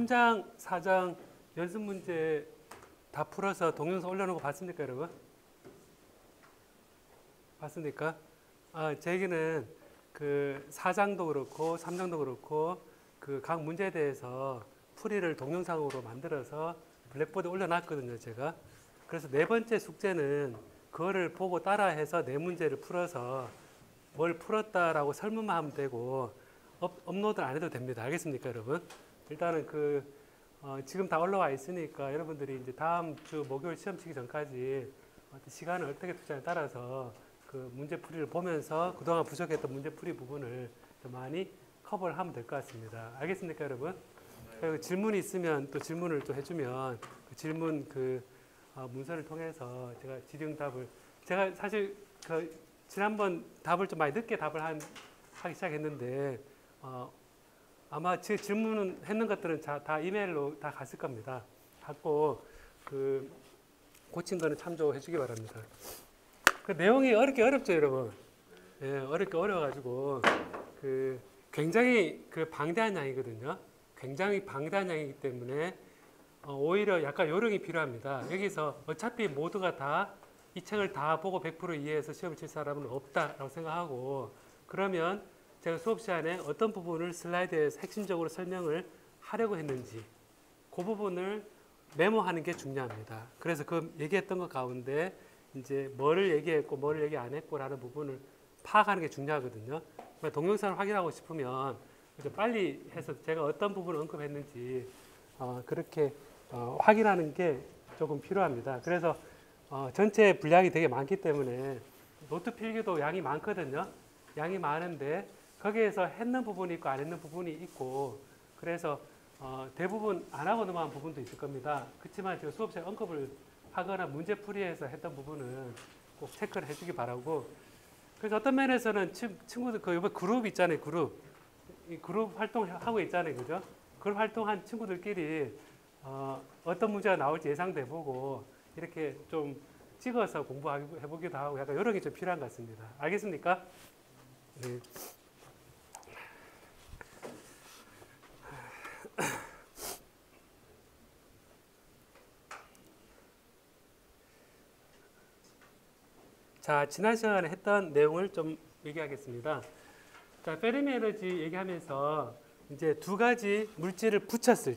3장, 4장 연습 문제 다 풀어서 동영상 올려놓은 거 봤습니까, 여러분? 봤습니까? 제 얘기는 그 4장도 그렇고 3장도 그렇고 그 각 문제에 대해서 풀이를 동영상으로 만들어서 블랙보드에 올려놨거든요, 제가. 그래서 네 번째 숙제는 그거를 보고 따라해서 네 문제를 풀어서 뭘 풀었다라고 설문만 하면 되고 업로드 안 해도 됩니다. 알겠습니까, 여러분? 일단은 지금 다 올라와 있으니까 여러분들이 이제 다음 주 목요일 시험 치기 전까지 시간을 어떻게 투자에 따라서 그 문제 풀이를 보면서 그동안 부족했던 문제 풀이 부분을 좀 많이 커버를 하면 될 것 같습니다. 알겠습니까, 여러분? 그리고 질문이 있으면 또 질문을 또 해주면 그 질문 문서를 통해서 제가 질의응답을 제가 사실 지난번 답을 좀 많이 늦게 답을 하기 시작했는데 아마 제 질문 했는 것들은 다 이메일로 다 갔을 겁니다. 갖고 고친 거는 참조해 주기 바랍니다. 그 내용이 어렵죠, 여러분. 예, 어려워가지고 굉장히 방대한 양이거든요. 굉장히 방대한 양이기 때문에 오히려 약간 요령이 필요합니다. 여기서 어차피 모두가 다 이 책을 다 보고 100% 이해해서 시험을 칠 사람은 없다라고 생각하고 그러면 제가 수업 시간에 어떤 부분을 슬라이드에서 핵심적으로 설명을 하려고 했는지 그 부분을 메모하는 게 중요합니다. 그래서 그 얘기했던 것 가운데 이제 뭐를 얘기했고 뭐를 얘기 안 했고라는 부분을 파악하는 게 중요하거든요. 동영상을 확인하고 싶으면 빨리 해서 제가 어떤 부분을 언급했는지 그렇게 확인하는 게 조금 필요합니다. 그래서 전체 분량이 되게 많기 때문에 노트 필기도 양이 많거든요. 양이 많은데 거기에서 했는 부분이 있고 안 했는 부분이 있고 그래서 대부분 안 하고 넘어간 부분도 있을 겁니다. 그렇지만 제가 수업 시간에 언급을 하거나 문제 풀이해서 했던 부분은 꼭 체크를 해주기 바라고 그래서 어떤 면에서는 친구들 이번 그룹 있잖아요. 이 그룹 활동하고 있잖아요. 그죠? 그룹 활동한 친구들끼리 어떤 문제가 나올지 예상돼 보고 이렇게 좀 찍어서 공부해보기도 하고 약간 이런 게 좀 필요한 것 같습니다. 알겠습니까? 네. 자, 지난 시간에 했던 내용을 좀 얘기하겠습니다. 자, 페르미 에너지 얘기하면서 이제 두 가지 물질을 붙였을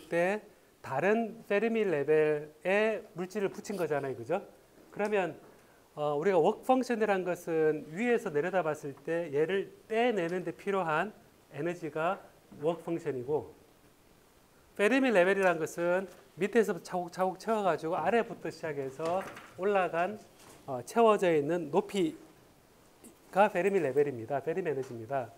때 다른 페르미 레벨의 물질을 붙인 거잖아요. 그죠? 그러면 우리가 워크 펑션이라는 것은 위에서 내려다 봤을 때 얘를 떼내는 데 필요한 에너지가 워크 펑션이고 페르미 레벨이라는 것은 밑에서부터 차곡차곡 채워가지고 아래부터 시작해서 올라간 채워져 있는 높이가 페르미 레벨입니다. 페르미 에너지입니다.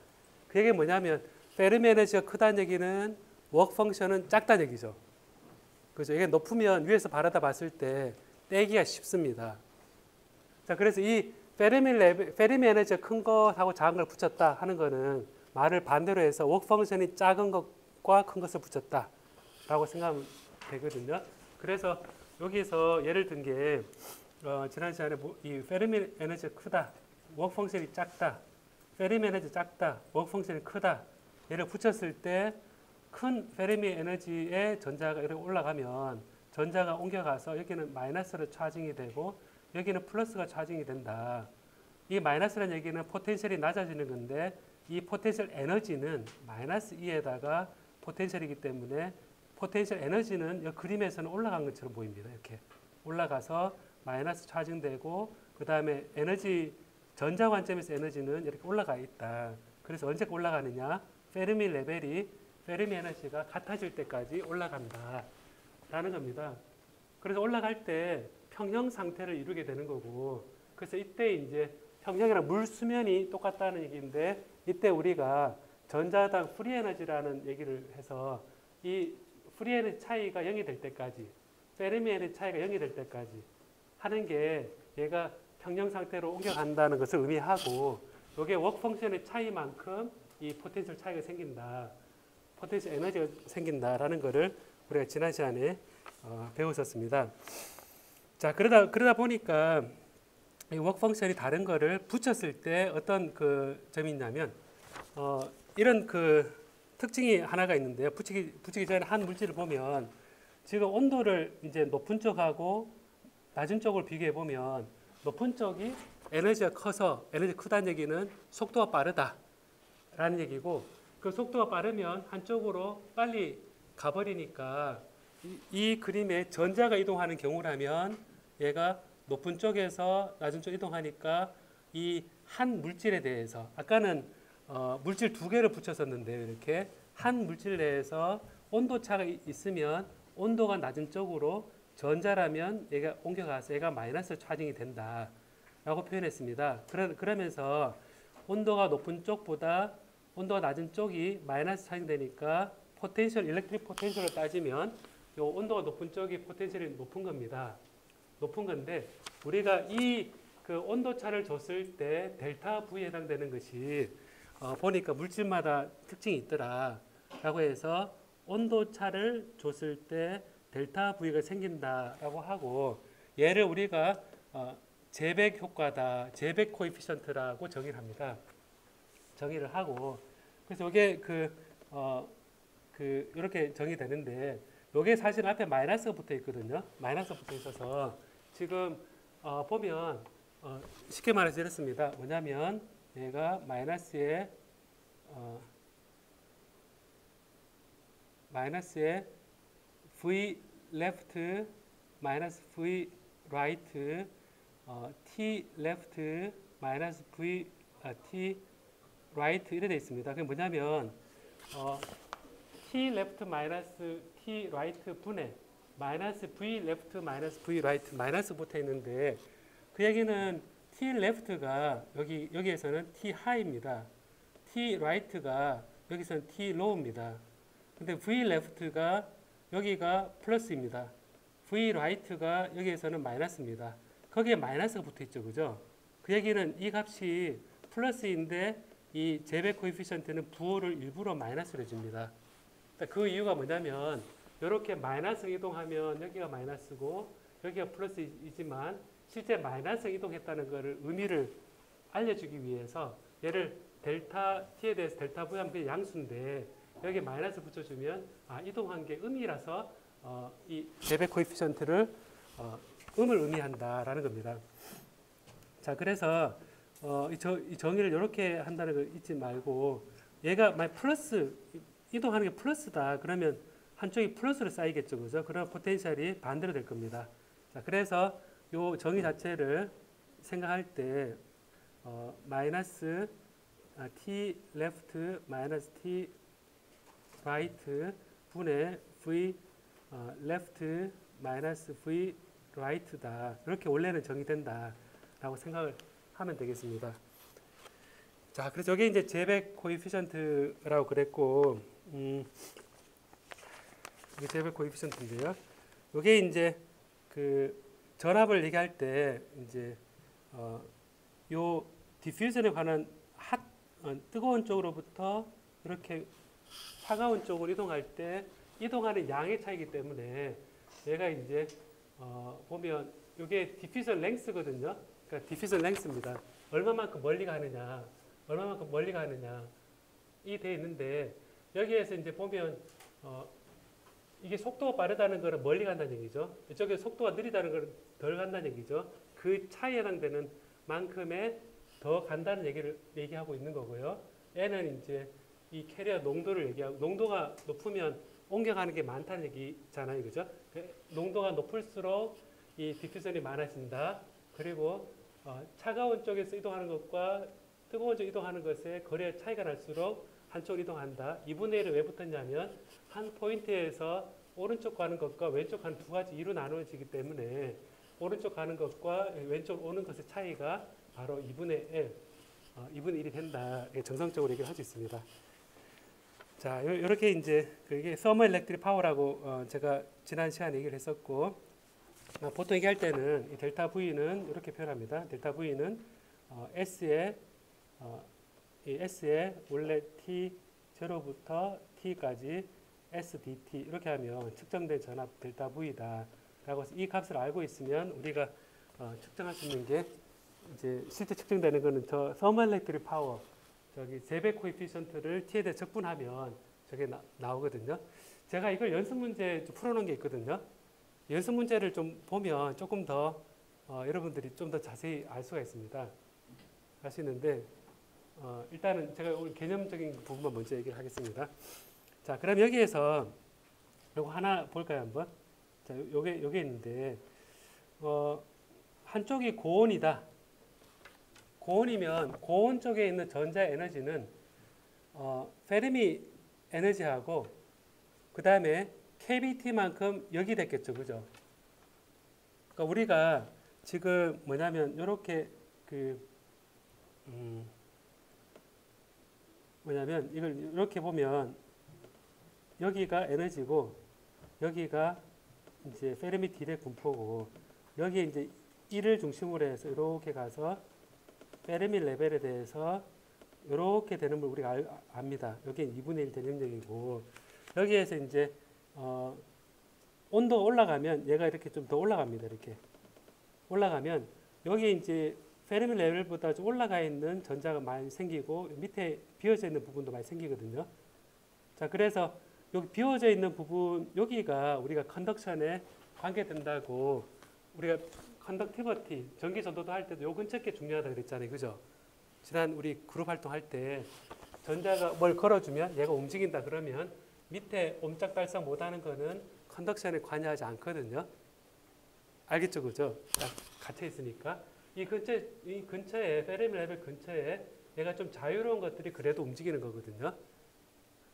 그 얘기가 뭐냐면 페르미 에너지가 크다는 얘기는 워크 펑션은 작다는 얘기죠. 그죠? 이게 높으면 위에서 바라다 봤을 때 떼기가 쉽습니다. 자, 그래서 이 페르미 에너지가 큰 것하고 작은 걸 붙였다 하는 거는 말을 반대로 해서 워크 펑션이 작은 것과 큰 것을 붙였다 라고 생각하면 되거든요. 그래서 여기서 예를 든 게 지난 시간에 이 페르미 에너지가 크다, 워크 펑션이 작다, 페르미 에너지 작다, 워크 펑션이 크다 얘를 붙였을 때 큰 페르미 에너지의 전자가 이렇게 올라가면 전자가 옮겨가서 여기는 마이너스로 차징이 되고 여기는 플러스가 차징이 된다. 이 마이너스라는 얘기는 포텐셜이 낮아지는 건데 이 포텐셜 에너지는 마이너스 2에다가 포텐셜이기 때문에 포텐셜 에너지는 이 그림에서는 올라간 것처럼 보입니다. 이렇게 올라가서 마이너스 차징되고 그 다음에 에너지 전자 관점에서 에너지는 이렇게 올라가 있다. 그래서 언제 올라가느냐? 페르미 레벨이 페르미 에너지가 같아질 때까지 올라간다 라는 겁니다. 그래서 올라갈 때 평형 상태를 이루게 되는 거고 그래서 이때 이제 평형이랑 물 수면이 똑같다는 얘기인데 이때 우리가 전자당 프리 에너지라는 얘기를 해서 이 프리 에너지 차이가 0이 될 때까지 페르미 에너지 차이가 0이 될 때까지 하는 게 얘가 평형 상태로 옮겨간다는 것을 의미하고 이게 워크 펑션의 차이만큼 이 포텐셜 차이가 생긴다. 포텐셜 에너지가 생긴다라는 것을 우리가 지난 시간에 배웠었습니다. 자, 그러다 보니까 이 워크 펑션이 다른 거를 붙였을 때 어떤 점이 있냐면 이런 특징이 하나가 있는데요. 붙이기 전에 한 물질을 보면 지금 온도를 이제 높은 쪽하고 낮은 쪽을 비교해 보면 높은 쪽이 에너지가 커서 에너지 크다는 얘기는 속도가 빠르다라는 얘기고 그 속도가 빠르면 한쪽으로 빨리 가버리니까 이 그림에 전자가 이동하는 경우라면 얘가 높은 쪽에서 낮은 쪽 이동하니까 이 한 물질에 대해서 아까는 물질 두 개를 붙였었는데요. 이렇게 한 물질 내에서 온도 차가 있으면 온도가 낮은 쪽으로 전자라면 얘가 옮겨가서 얘가 마이너스 차징이 된다라고 표현했습니다. 그러면서 온도가 높은 쪽보다 온도가 낮은 쪽이 마이너스 차징 되니까 포텐셜, 일렉트릭 포텐셜을 따지면 요 온도가 높은 쪽이 포텐셜이 높은 겁니다. 높은 건데 우리가 이 그 온도 차를 줬을 때 델타 V에 해당되는 것이 보니까 물질마다 특징이 있더라라고 해서 온도 차를 줬을 때 델타 V가 생긴다라고 하고 얘를 우리가 제백 효과다, 제백 코에피션트라고 정의를 합니다. 정의를 하고 그래서 이게 이렇게 정의되는데 이게 사실 앞에 마이너스가 붙어 있거든요. 마이너스가 붙어 있어서 지금 보면 쉽게 말해서 이렇습니다. 뭐냐면 얘가 마이너스에 V left 마이너스 V right T left 마이너스 V T right 이렇게 되어 있습니다. 그게 뭐냐면 T left 마이너스 T right 분의 마이너스 V left 마이너스 V right 마이너스 붙어 있는데 그 얘기는 T left가 여기에서는 T high입니다. T right가 여기서는 T low입니다. 근데 V left가 여기가 플러스입니다. V right가 여기에서는 마이너스입니다. 거기에 마이너스가 붙어 있죠. 그죠? 그 얘기는 이 값이 플러스인데 이 제백 코에피션트는 부호를 일부러 마이너스로 해줍니다. 그 이유가 뭐냐면 이렇게 마이너스 이동하면 여기가 마이너스고 여기가 플러스이지만 실제 마이너스 이동했다는 것을 의미를 알려주기 위해서 얘를 델타 T에 대해서 델타 V 하면 양수인데 여기 마이너스 붙여주면 이동한 게 음이라서 이 제백 코에피션트를 음을 의미한다라는 겁니다. 자, 그래서 이 정의를 이렇게 한다는 걸 잊지 말고 얘가 만약 플러스 이동하는 게 플러스다 그러면 한쪽이 플러스로 쌓이겠죠, 그죠? 그럼 포텐셜이 반대로 될 겁니다. 자, 그래서 이 정의 자체를 생각할 때 마이너스 T left 마이너스 T right 분의 V left 마이너스 V right다 이렇게 원래는 정의된다라고 생각을 하면 되겠습니다. 자, 그래서 여기 이제 제백 코에피션트라고 그랬고, 이게 제백 코에피션트인데요. 이게 이제 그 전압을 얘기할 때 이제 요 디퓨전에 관한 뜨거운 쪽으로부터 이렇게 차가운 쪽으로 이동할 때 이동하는 양의 차이기 때문에 얘가 이제 보면 이게 디퓨전 랭스거든요. 그러니까 디퓨전 랭스입니다. 얼마만큼 멀리 가느냐, 얼마만큼 멀리 가느냐 이 돼 있는데 여기에서 이제 보면 이게 속도가 빠르다는 거는 멀리 간다는 얘기죠. 이쪽에 속도가 느리다는 거는 덜 간다는 얘기죠. 그 차이에 해당되는 만큼의 더 간다는 얘기를 얘기하고 있는 거고요. 얘는 이제 이 캐리어 농도를 얘기하고 농도가 높으면 옮겨가는 게 많다는 얘기잖아요, 그죠? 농도가 높을수록 이 디퓨전이 많아진다. 그리고 차가운 쪽에서 이동하는 것과 뜨거운 쪽 이동하는 것의 거리의 차이가 날수록 한쪽으로 이동한다. 2분의 1을 왜 붙었냐면 한 포인트에서 오른쪽 가는 것과 왼쪽 가는 두 가지 이로 나누어지기 때문에 오른쪽 가는 것과 왼쪽 오는 것의 차이가 바로 2분의 1이 된다. 정성적으로 얘기를 할 수 있습니다. 자, 이렇게 이제 그게 서머 일렉트릭 파워라고 제가 지난 시간에 얘기를 했었고 보통 얘기할 때는 이 델타 V는 이렇게 표현합니다. 델타 V는 S에 원래 T0부터 T까지 SDT 이렇게 하면 측정된 전압 델타 V다 라고 해서 이 값을 알고 있으면 우리가 측정할 수 있는 게 이제 실제 측정되는 거는 저 서머 일렉트릭 파워 저기 제백 코에피션트를 T에 대해 적분하면 저게 나오거든요. 제가 이걸 연습 문제 좀 풀어놓은 게 있거든요. 연습 문제를 좀 보면 조금 더 여러분들이 좀 더 자세히 알 수가 있습니다. 할 수 있는데 일단은 제가 오늘 개념적인 부분만 먼저 얘기를 하겠습니다. 자, 그럼 여기에서 요거 하나 볼까요, 한번? 자, 요게 있는데 한쪽이 고온이다. 고온이면 고온 쪽에 있는 전자 에너지는 페르미 에너지하고 그 다음에 KBT만큼 여기 됐겠죠, 그죠? 그러니까 우리가 지금 뭐냐면 이렇게 뭐냐면 이걸 이렇게 보면 여기가 에너지고 여기가 이제 페르미 딜의 분포고 여기에 이제 1을 중심으로 해서 이렇게 가서 페르미 레벨에 대해서 이렇게 되는 걸 우리가 압니다. 여기는 2분의 1 대능력이고 여기에서 이제 온도가 올라가면 얘가 이렇게 좀 더 올라갑니다. 이렇게 올라가면 여기 이제 페르미 레벨보다 좀 올라가 있는 전자가 많이 생기고 밑에 비어져 있는 부분도 많이 생기거든요. 자, 그래서 여기 비어져 있는 부분 여기가 우리가 컨덕션에 관계된다고 우리가 컨덕티버티 전기 전도도 할 때도 요 근처 게 중요하다 그랬잖아요, 그죠? 지난 우리 그룹 활동할 때 전자가 뭘 걸어주면 얘가 움직인다 그러면 밑에 옴짝달싹 못하는 거는 컨덕션에 관여하지 않거든요. 알겠죠, 그죠? 딱 갇혀 있으니까 이 근처에 페르미 레벨 근처에 얘가 좀 자유로운 것들이 그래도 움직이는 거거든요.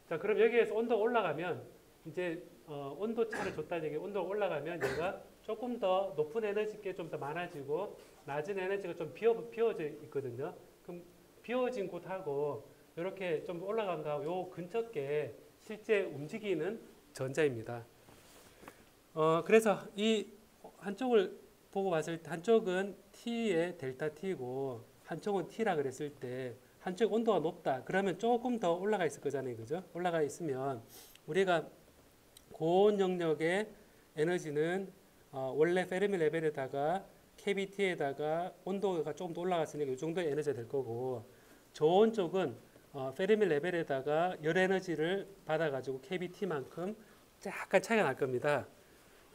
자, 그럼 여기에서 온도가 올라가면 이제 온도 차를 줬다는 얘기. 온도가 올라가면 얘가 조금 더 높은 에너지께 좀 더 많아지고 낮은 에너지가 좀 비워져 있거든요. 그럼 비워진 곳하고 이렇게 좀 올라간 거 요 근처 게 실제 움직이는 전자입니다. 그래서 이 한쪽을 보고 봤을 때 한쪽은 T의 델타 T고 한쪽은 T라 그랬을 때 한쪽 온도가 높다. 그러면 조금 더 올라가 있을 거잖아요. 그죠? 올라가 있으면 우리가 고온 영역의 에너지는 원래 페르미 레벨에다가 KBT에다가 온도가 조금 더 올라갔으니까 이 정도의 에너지가 될 거고 저온 쪽은 페르미 레벨에다가 열 에너지를 받아가지고 KBT만큼 약간 차이가 날 겁니다.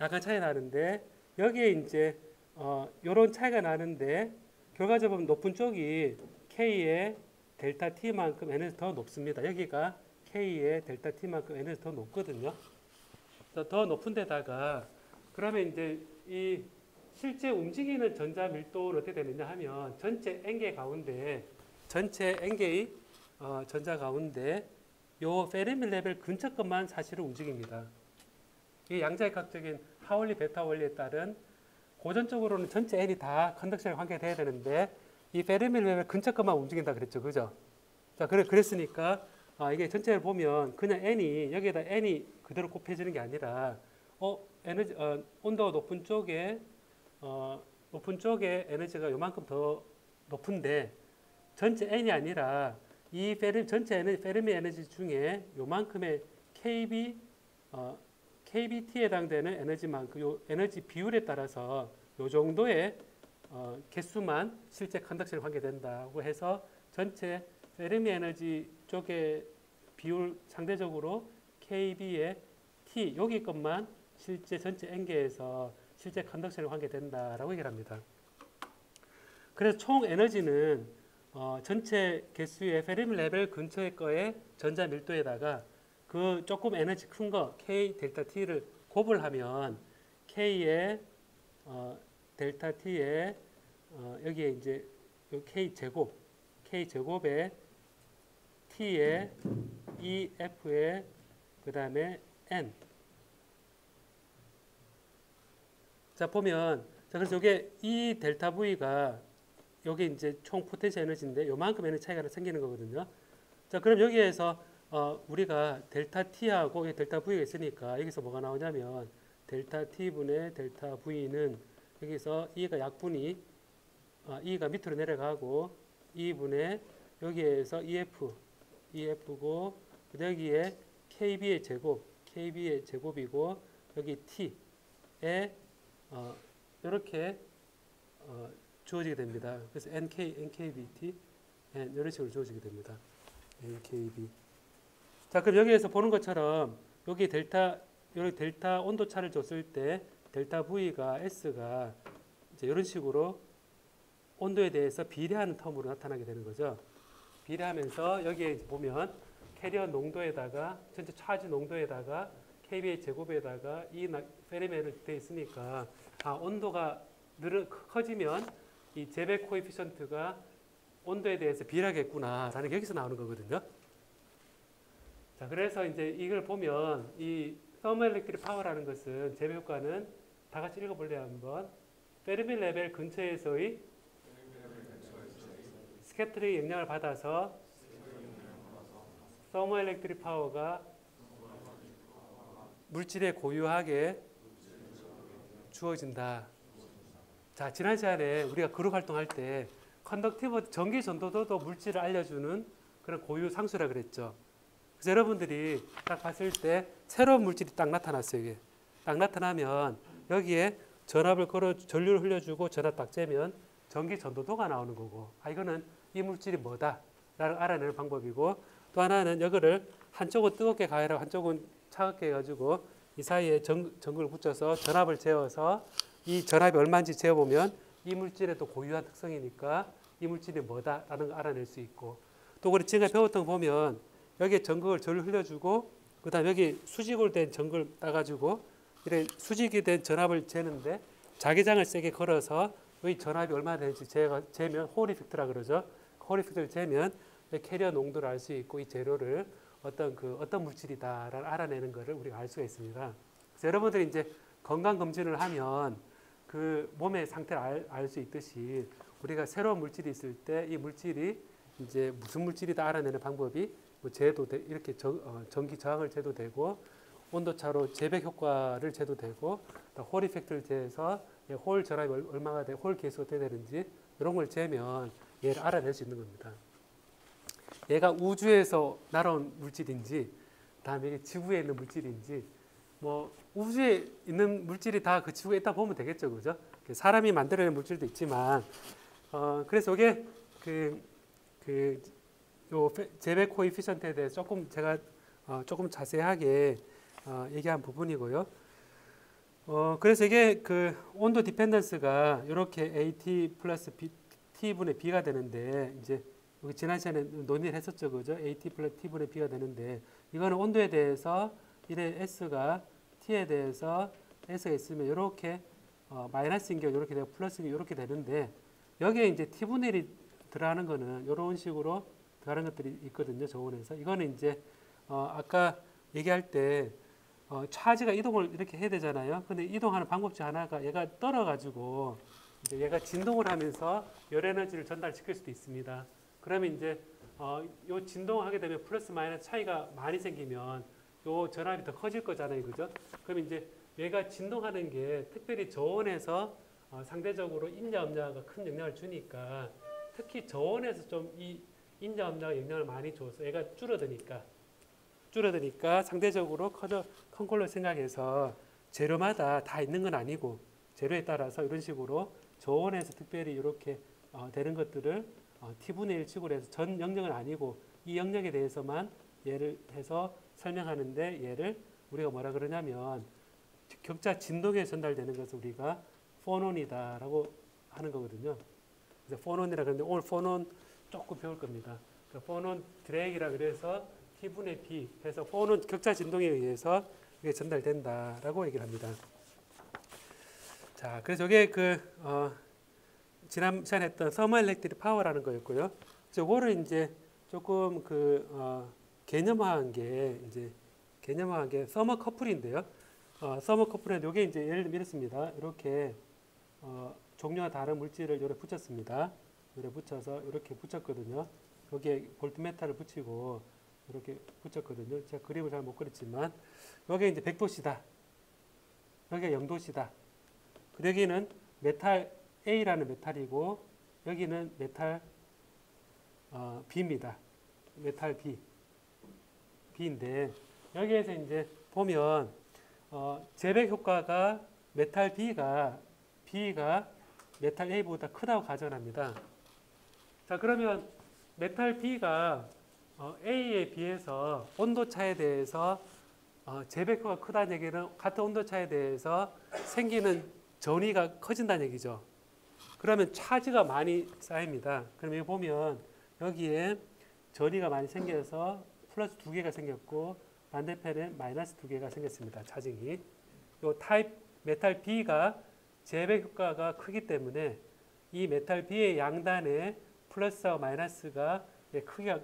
약간 차이 나는데 여기에 이제 요런 차이가 나는데 결과적으로 높은 쪽이 K의 델타 T만큼 에너지 더 높습니다. 여기가 K의 델타 T만큼 에너지 더 높거든요. 더 높은 데다가 그러면 이제 이 실제 움직이는 전자 밀도는 어떻게 되느냐 하면 전체 N개 가운데 전체 N개의 전자 가운데 요 페르미 레벨 근처 것만 사실은 움직입니다. 이 양자역학적인 하울리 베타 원리에 따른 고전적으로는 전체 N이 다 컨덕션에 관계돼야 되는데 이 페르미 레벨 근처 것만 움직인다 그랬죠, 그죠? 자, 그랬으니까 이게 전체를 보면 그냥 N이 여기에다 N이 그대로 곱해지는 게 아니라 온도가 높은 쪽에 에너지가 요만큼 더 높은데 전체 N이 아니라 이 전체 페르미 에너지 중에 요만큼의 KBT에 해당되는 에너지만큼 요 에너지 비율에 따라서 요 정도의 개수만 실제 컨덕션에 관계된다고 해서 전체 페르미 에너지 쪽의 비율 상대적으로 KB의 T 여기 것만 실제 전체 N개에서 실제 컨덕션에 관계된다라고 얘기를 합니다. 그래서 총 에너지는 전체 개수의 페르미 레벨 근처의 거의 전자 밀도에다가 그 조금 에너지 큰 거 K 델타 T를 곱을 하면 K의 델타 T의 여기에 이제 K 제곱에 T의 EF의 그 다음에 N. 자, 보면, 자, 그래서 이게 이 델타 V가 여기 이제 총 포텐셜 에너지인데 요만큼 에너지 차이가 생기는 거거든요. 자, 그럼 여기에서 우리가 델타 T하고 델타 V가 있으니까 여기서 뭐가 나오냐면 델타 T분의 델타 V는 여기서 E가 약분이 E가 밑으로 내려가고 E분의 여기에서 EF고 여기에 KB의 제곱이고 여기 T에 이렇게 주어지게 됩니다. 그래서 NKBT 이런 식으로 주어지게 됩니다. NKB. 자, 그럼 여기에서 보는 것처럼 여기 델타 온도 차를 줬을 때 델타 V가 S가 이제 이런 식으로 온도에 대해서 비례하는 텀으로 나타나게 되는 거죠. 비례하면서 여기에 이제 보면 캐리어 농도에다가 전체 차지 농도에다가 kB의 제곱에다가 이 페리메를 돼 있으니까 온도가 커지면 이 제백 코에피션트가 온도에 대해서 비례하겠구나라는 게 여기서 나오는 거거든요. 자, 그래서 이제 이걸 보면 이 서머일렉트릭 파워라는 것은 제배 효과는 다 같이 읽어볼래요 한번. 페르미 레벨 근처에서의 스캐터링 영향을 받아서 서머일렉트릭 파워가 물질에 고유하게 주어진다. 자, 지난 시간에 우리가 그룹 활동할 때 컨덕티브 전기 전도도도 물질을 알려주는 그런 고유 상수라 그랬죠. 그래서 여러분들이 딱 봤을 때 새로운 물질이 딱 나타났어요. 이게 딱 나타나면 여기에 전압을 걸어 전류를 흘려주고 전압 딱 재면 전기 전도도가 나오는 거고, 이거는 이 물질이 뭐다라는 알아내는 방법이고, 또 하나는 이거를 한쪽은 뜨겁게 가열하고 한쪽은 차갑게 해가지고 이 사이에 전구를 붙여서 전압을 재어서 이 전압이 얼마인지 재어보면 이 물질의 또 고유한 특성이니까 이 물질이 뭐다라는 걸 알아낼 수 있고, 또 우리 지금까지 배웠던 거 보면 여기에 전극을 전류 흘려주고 그 다음에 여기 수직으로 된 전극을 따가지고 이렇게 수직이 된 전압을 재는데 자기장을 세게 걸어서 여기 전압이 얼마나 되는지 재면 홀 이펙트라 그러죠. 홀 이펙트를 재면 캐리어 농도를 알 수 있고 이 재료를 어떤 물질이다라는 알아내는 것을 우리가 알 수가 있습니다. 그래서 여러분들이 이제 건강 검진을 하면 그 몸의 상태를 알 수 있듯이 우리가 새로운 물질이 있을 때 이 물질이 이제 무슨 물질이다 알아내는 방법이 뭐 재도 이렇게 전기 저항을 재도 되고 온도차로 재백 효과를 재도 되고 홀 이펙트를 재서 홀 전압이 얼마가 돼, 홀 계수가 어떻게 되는지 이런 걸 재면 얘를 알아낼 수 있는 겁니다. 얘가 우주에서 날아온 물질인지, 다음에 지구에 있는 물질인지, 뭐 우주에 있는 물질이 다 그 지구에 있다 보면 되겠죠, 그죠? 사람이 만들어낸 물질도 있지만, 그래서 이게 요 제백 코에피션트에 대해서 조금 제가 조금 자세하게 얘기한 부분이고요. 그래서 이게 그 온도 디펜던스가 이렇게 AT 플러스 T분의 B가 되는데, 이제 여기 지난 시간에 논의를 했었죠, 그죠? AT 플러스 T분의 B가 되는데, 이거는 온도에 대해서 이래 S가 T에 대해서 S가 있으면 이렇게 마이너스인 경우 이렇게 되고 플러스인 경우 이렇게 되는데, 여기에 이제 T분의 1이 들어가는 거는 이런 식으로 들어가는 것들이 있거든요, 저온에서. 이거는 이제 아까 얘기할 때 차지가 이동을 이렇게 해야 되잖아요. 근데 이동하는 방법 중 하나가 얘가 떨어가지고 이제 얘가 진동을 하면서 열 에너지를 전달시킬 수도 있습니다. 그러면 이제 요 진동을 하게 되면 플러스 마이너스 차이가 많이 생기면 요 전압이 더 커질 거잖아요, 그죠? 그럼 이제 얘가 진동하는 게 특별히 저온에서 상대적으로 인자 음자가 큰 영향을 주니까, 특히 저온에서 좀 이 인자 음자가 영향을 많이 줘서 얘가 줄어드니까 상대적으로 큰 걸로 생각해서 재료마다 다 있는 건 아니고 재료에 따라서 이런 식으로 저온에서 특별히 이렇게 되는 것들을 T분의 1 식으로 해서 전 영역은 아니고 이 영역에 대해서만 예를 해서 설명하는데, 얘를 우리가 뭐라 그러냐면 격자 진동에 전달되는 것을 우리가 포논이다라고 하는 거거든요. 그래서 포논이라 그러는데 오늘 포논 조금 배울 겁니다. 그러니까 포논 드래그라 그래서 T분의 B 해서 포논 격자 진동에 의해서 이게 전달된다라고 얘기를 합니다. 자, 그래서 이게 지난 시간에 했던 서머일렉트릭 파워라는 거였고요. 이거를 이제 조금 개념화한 게 서머 커플인데요. 서머 커플은 이게 이제 예를 들면 이렇습니다. 이렇게 종류가 다른 물질을 요래 붙였습니다. 요래 붙여서 이렇게 붙였거든요. 여기에 볼트메탈을 붙이고 이렇게 붙였거든요. 제가 그림을 잘 못 그렸지만 여기에 이제 100도씨다. 여기가 0도씨다. 여기는 메탈 A라는 메탈이고 여기는 메탈 B입니다. 메탈 B인데 여기에서 이제 보면 재백 효과가 메탈 B가 메탈 A보다 크다고 가정합니다. 자, 그러면 메탈 B가 A에 비해서 온도 차에 대해서 재배효가 크다는 얘기는 같은 온도 차에 대해서 생기는 전위가 커진다는 얘기죠. 그러면 차지가 많이 쌓입니다. 그럼 여기 보면 여기에 전위가 많이 생겨서 플러스 2개가 생겼고 반대편에 마이너스 2개가 생겼습니다. 차징이. 요 타입 메탈 B가 재배 효과가 크기 때문에 이 메탈 B의 양단에 플러스와 마이너스가 크기가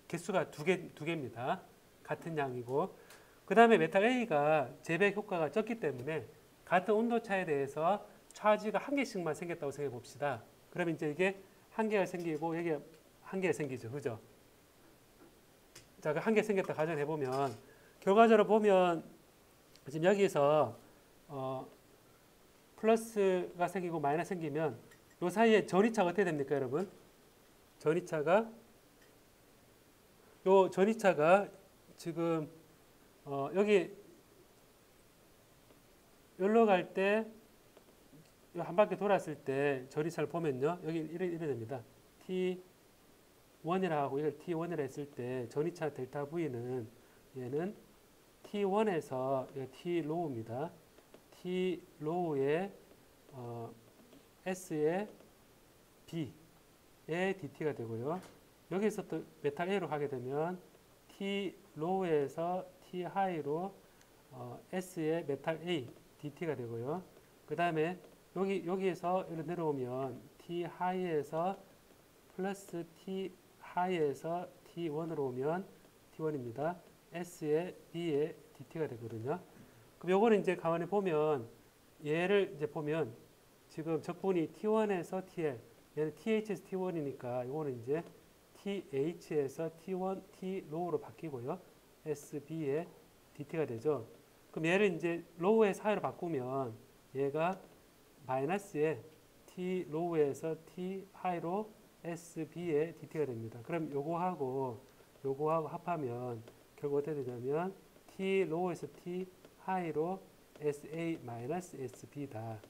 개수가 두 개입니다. 같은 양이고 그 다음에 메탈 A가 재배 효과가 적기 때문에 같은 온도 차에 대해서 차지가 한 개씩만 생겼다고 생각해 봅시다. 그러면 이제 이게 한 개가 생기고 여기 한 개가 생기죠. 그죠? 자, 한 개 생겼다 가정해 보면 결과적으로 보면 지금 여기서 플러스가 생기고 마이너스 생기면 요 사이에 전위차가 어떻게 됩니까, 여러분? 전위차가 지금 여기 여기로 갈 때 한 바퀴 돌았을 때 전위차를 보면요. 여기 이래 됩니다. T1이라 하고 이걸 T1이라 했을 때 전위차 델타 V는 얘는 T1에서 T로우입니다. T로우에 S의 B의 DT가 되고요. 여기서 또 메탈 A로 가게 되면 T로우에서 T하이로 S의 메탈 A DT가 되고요. 그 다음에 여기에서 이렇게 내려오면 T하이에서 플러스 T하이에서 T1으로 오면 T1입니다. S의 B의 DT가 되거든요. 그럼 요거는 이제 가만히 보면 얘를 이제 보면 지금 적분이 T1에서 TL 얘는 TH에서 T1이니까 요거는 이제 TH에서 T1, T로우로 바뀌고요. SB의 DT가 되죠. 그럼 얘를 이제 로우의 사이로 바꾸면 얘가 마이너스의 T로우에서 T하이로 SB의 DT가 됩니다. 그럼 요거하고 합하면 결국 어떻게 되냐면 T로우에서 T하이로 SA 마이너스 SB다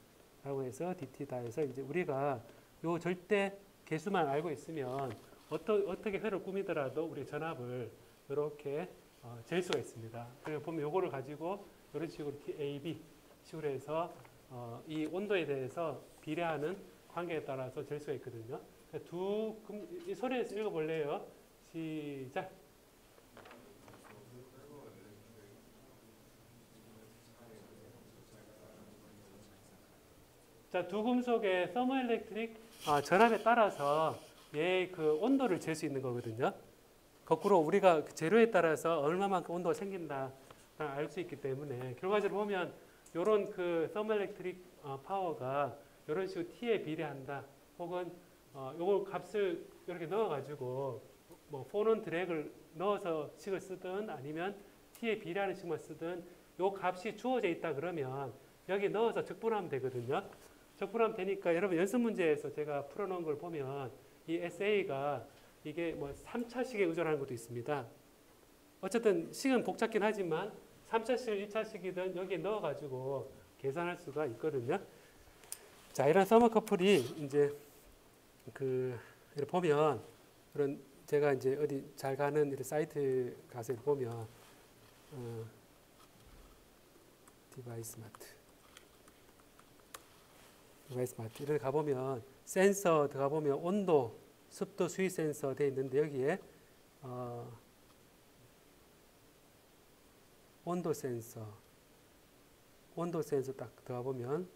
라고 해서 DT다 해서 이제 우리가 요 절대 개수만 알고 있으면 어떻게 회를 꾸미더라도 우리 전압을 이렇게 잴 수가 있습니다. 그리고 보면 요거를 가지고 이런 식으로 AB 식으로 해서 이 온도에 대해서 비례하는 관계에 따라서 잴 수가 있거든요. 이 소리에서 읽어볼래요? 시작. 자, 두 금속의 서머일렉트릭 전압에 따라서 얘의 그 온도를 잴 수 있는 거거든요. 거꾸로 우리가 그 재료에 따라서 얼마만큼 온도가 생긴다 알 수 있기 때문에 결과적으로 보면 이런 그 서머일렉트릭 파워가 이런 식으로 T에 비례한다. 혹은 요걸 값을 이렇게 넣어가지고 뭐 포논 드랙을 넣어서 식을 쓰든 아니면 T에 비례하는 식만 쓰든 요 값이 주어져 있다 그러면 여기 넣어서 적분하면 되거든요. 적분하면 되니까 여러분 연습 문제에서 제가 풀어놓은 걸 보면 이 SA가 이게 뭐 3차식에 의존하는 것도 있습니다. 어쨌든 식은 복잡긴 하지만 3차식, 1차식이든 여기에 넣어가지고 계산할 수가 있거든요. 자, 이런 서머커플이 이제 이렇게 보면 그런 제가 이제 어디 잘 가는 이런 사이트 가서 보면 디바이스 마트 이렇게 가보면 센서 들어가보면 온도, 습도, 수위 센서 되어 있는데 여기에 온도 센서 딱 들어가보면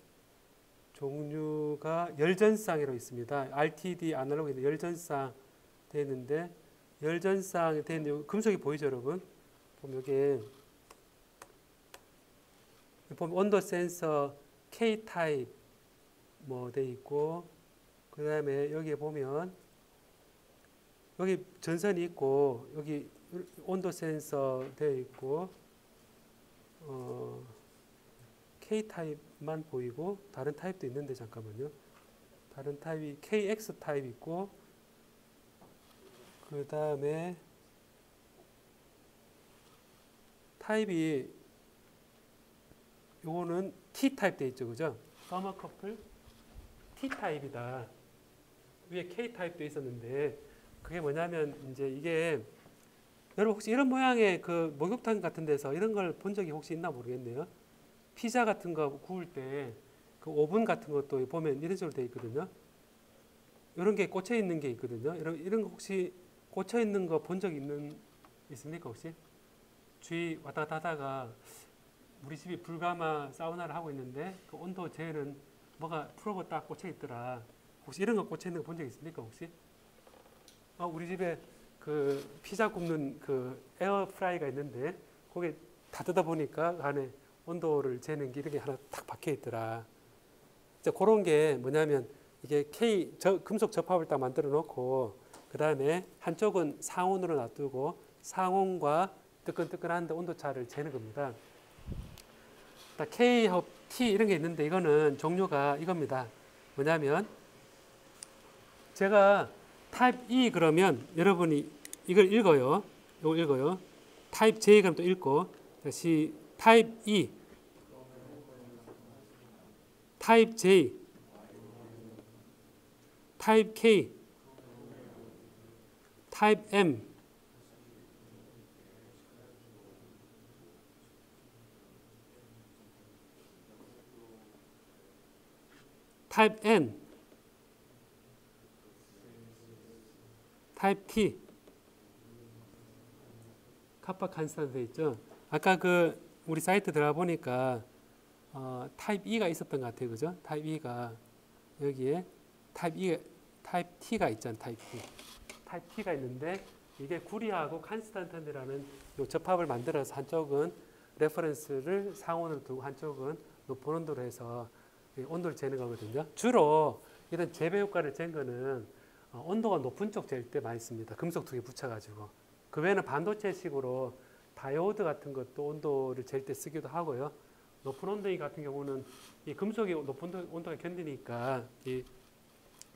종류가 열전쌍이라고 있습니다. RTD 아날로그인데 열전쌍 되어 있는데 열전쌍 되어 있는데 금속이 보이죠, 여러분? 보면 여기 보면 온도 센서 K 타입 뭐 돼 있고 그 다음에 여기에 보면 여기 전선이 있고 여기 온도 센서 되어 있고 K 타입만 보이고 다른 타입도 있는데 잠깐만요. 다른 타입이 KX 타입 있고 그 다음에 타입이 요거는 T 타입 돼 있죠, 그죠? 서머커플 T 타입이다. 위에 K 타입도 있었는데 그게 뭐냐면 이제 이게 여러분 혹시 이런 모양의 그 목욕탕 같은 데서 이런 걸 본 적이 혹시 있나 모르겠네요. 피자 같은 거 구울 때 그 오븐 같은 것도 보면 이런 식으로 되어 있거든요. 이런 게 꽂혀 있는 게 있거든요. 이런 거 혹시 꽂혀 있는 거 본 적 있습니까 혹시? 주위 왔다 갔다 하다가 우리 집이 불가마 사우나를 하고 있는데 그 온도 재는 뭐가 프로브 딱 꽂혀 있더라. 혹시 이런 거 꽂혀 있는 거 본 적 있습니까 혹시? 우리 집에 그 피자 굽는 그 에어프라이가 있는데 거기에 다 뜯어 보니까 안에 온도를 재는 게 이렇게 하나 딱 박혀 있더라. 이제 그런 게 뭐냐면 이게 금속 접합을 딱 만들어 놓고 그 다음에 한쪽은 상온으로 놔두고 상온과 뜨끈뜨끈한데 온도차를 재는 겁니다. K, T 이런 게 있는데 이거는 종류가 이겁니다. 뭐냐면 제가 타입 E 그러면 여러분이 이걸 읽어요. 이거 읽어요. 타입 J 그럼 또 읽고 다시 타입 E, 타입 J, 타입 K, 타입 M, 타입 N, 타입 T. 카파 칸스탄트 돼 있죠. 아까 그 우리 사이트 들어가 보니까 타입 E가 있었던 것 같아요. 그죠? 타입 E가 여기에 타입 T가 있잖아요. 타입 T. 타입 T가 있는데 이게 구리하고 칸스탄트라는 요 접합을 만들어서 한쪽은 레퍼런스를 상온으로 두고 한쪽은 높은 온도로 해서 온도를 재는 거거든요. 주로 이런 재배 효과를 잰 거는 온도가 높은 쪽 잴 때 많이 씁니다. 금속 두 개 붙여가지고. 그 외에는 반도체식으로 다이오드 같은 것도 온도를 잴 때 쓰기도 하고요. 높은 온도 같은 경우는 이 금속이 높은 온도가 견디니까 이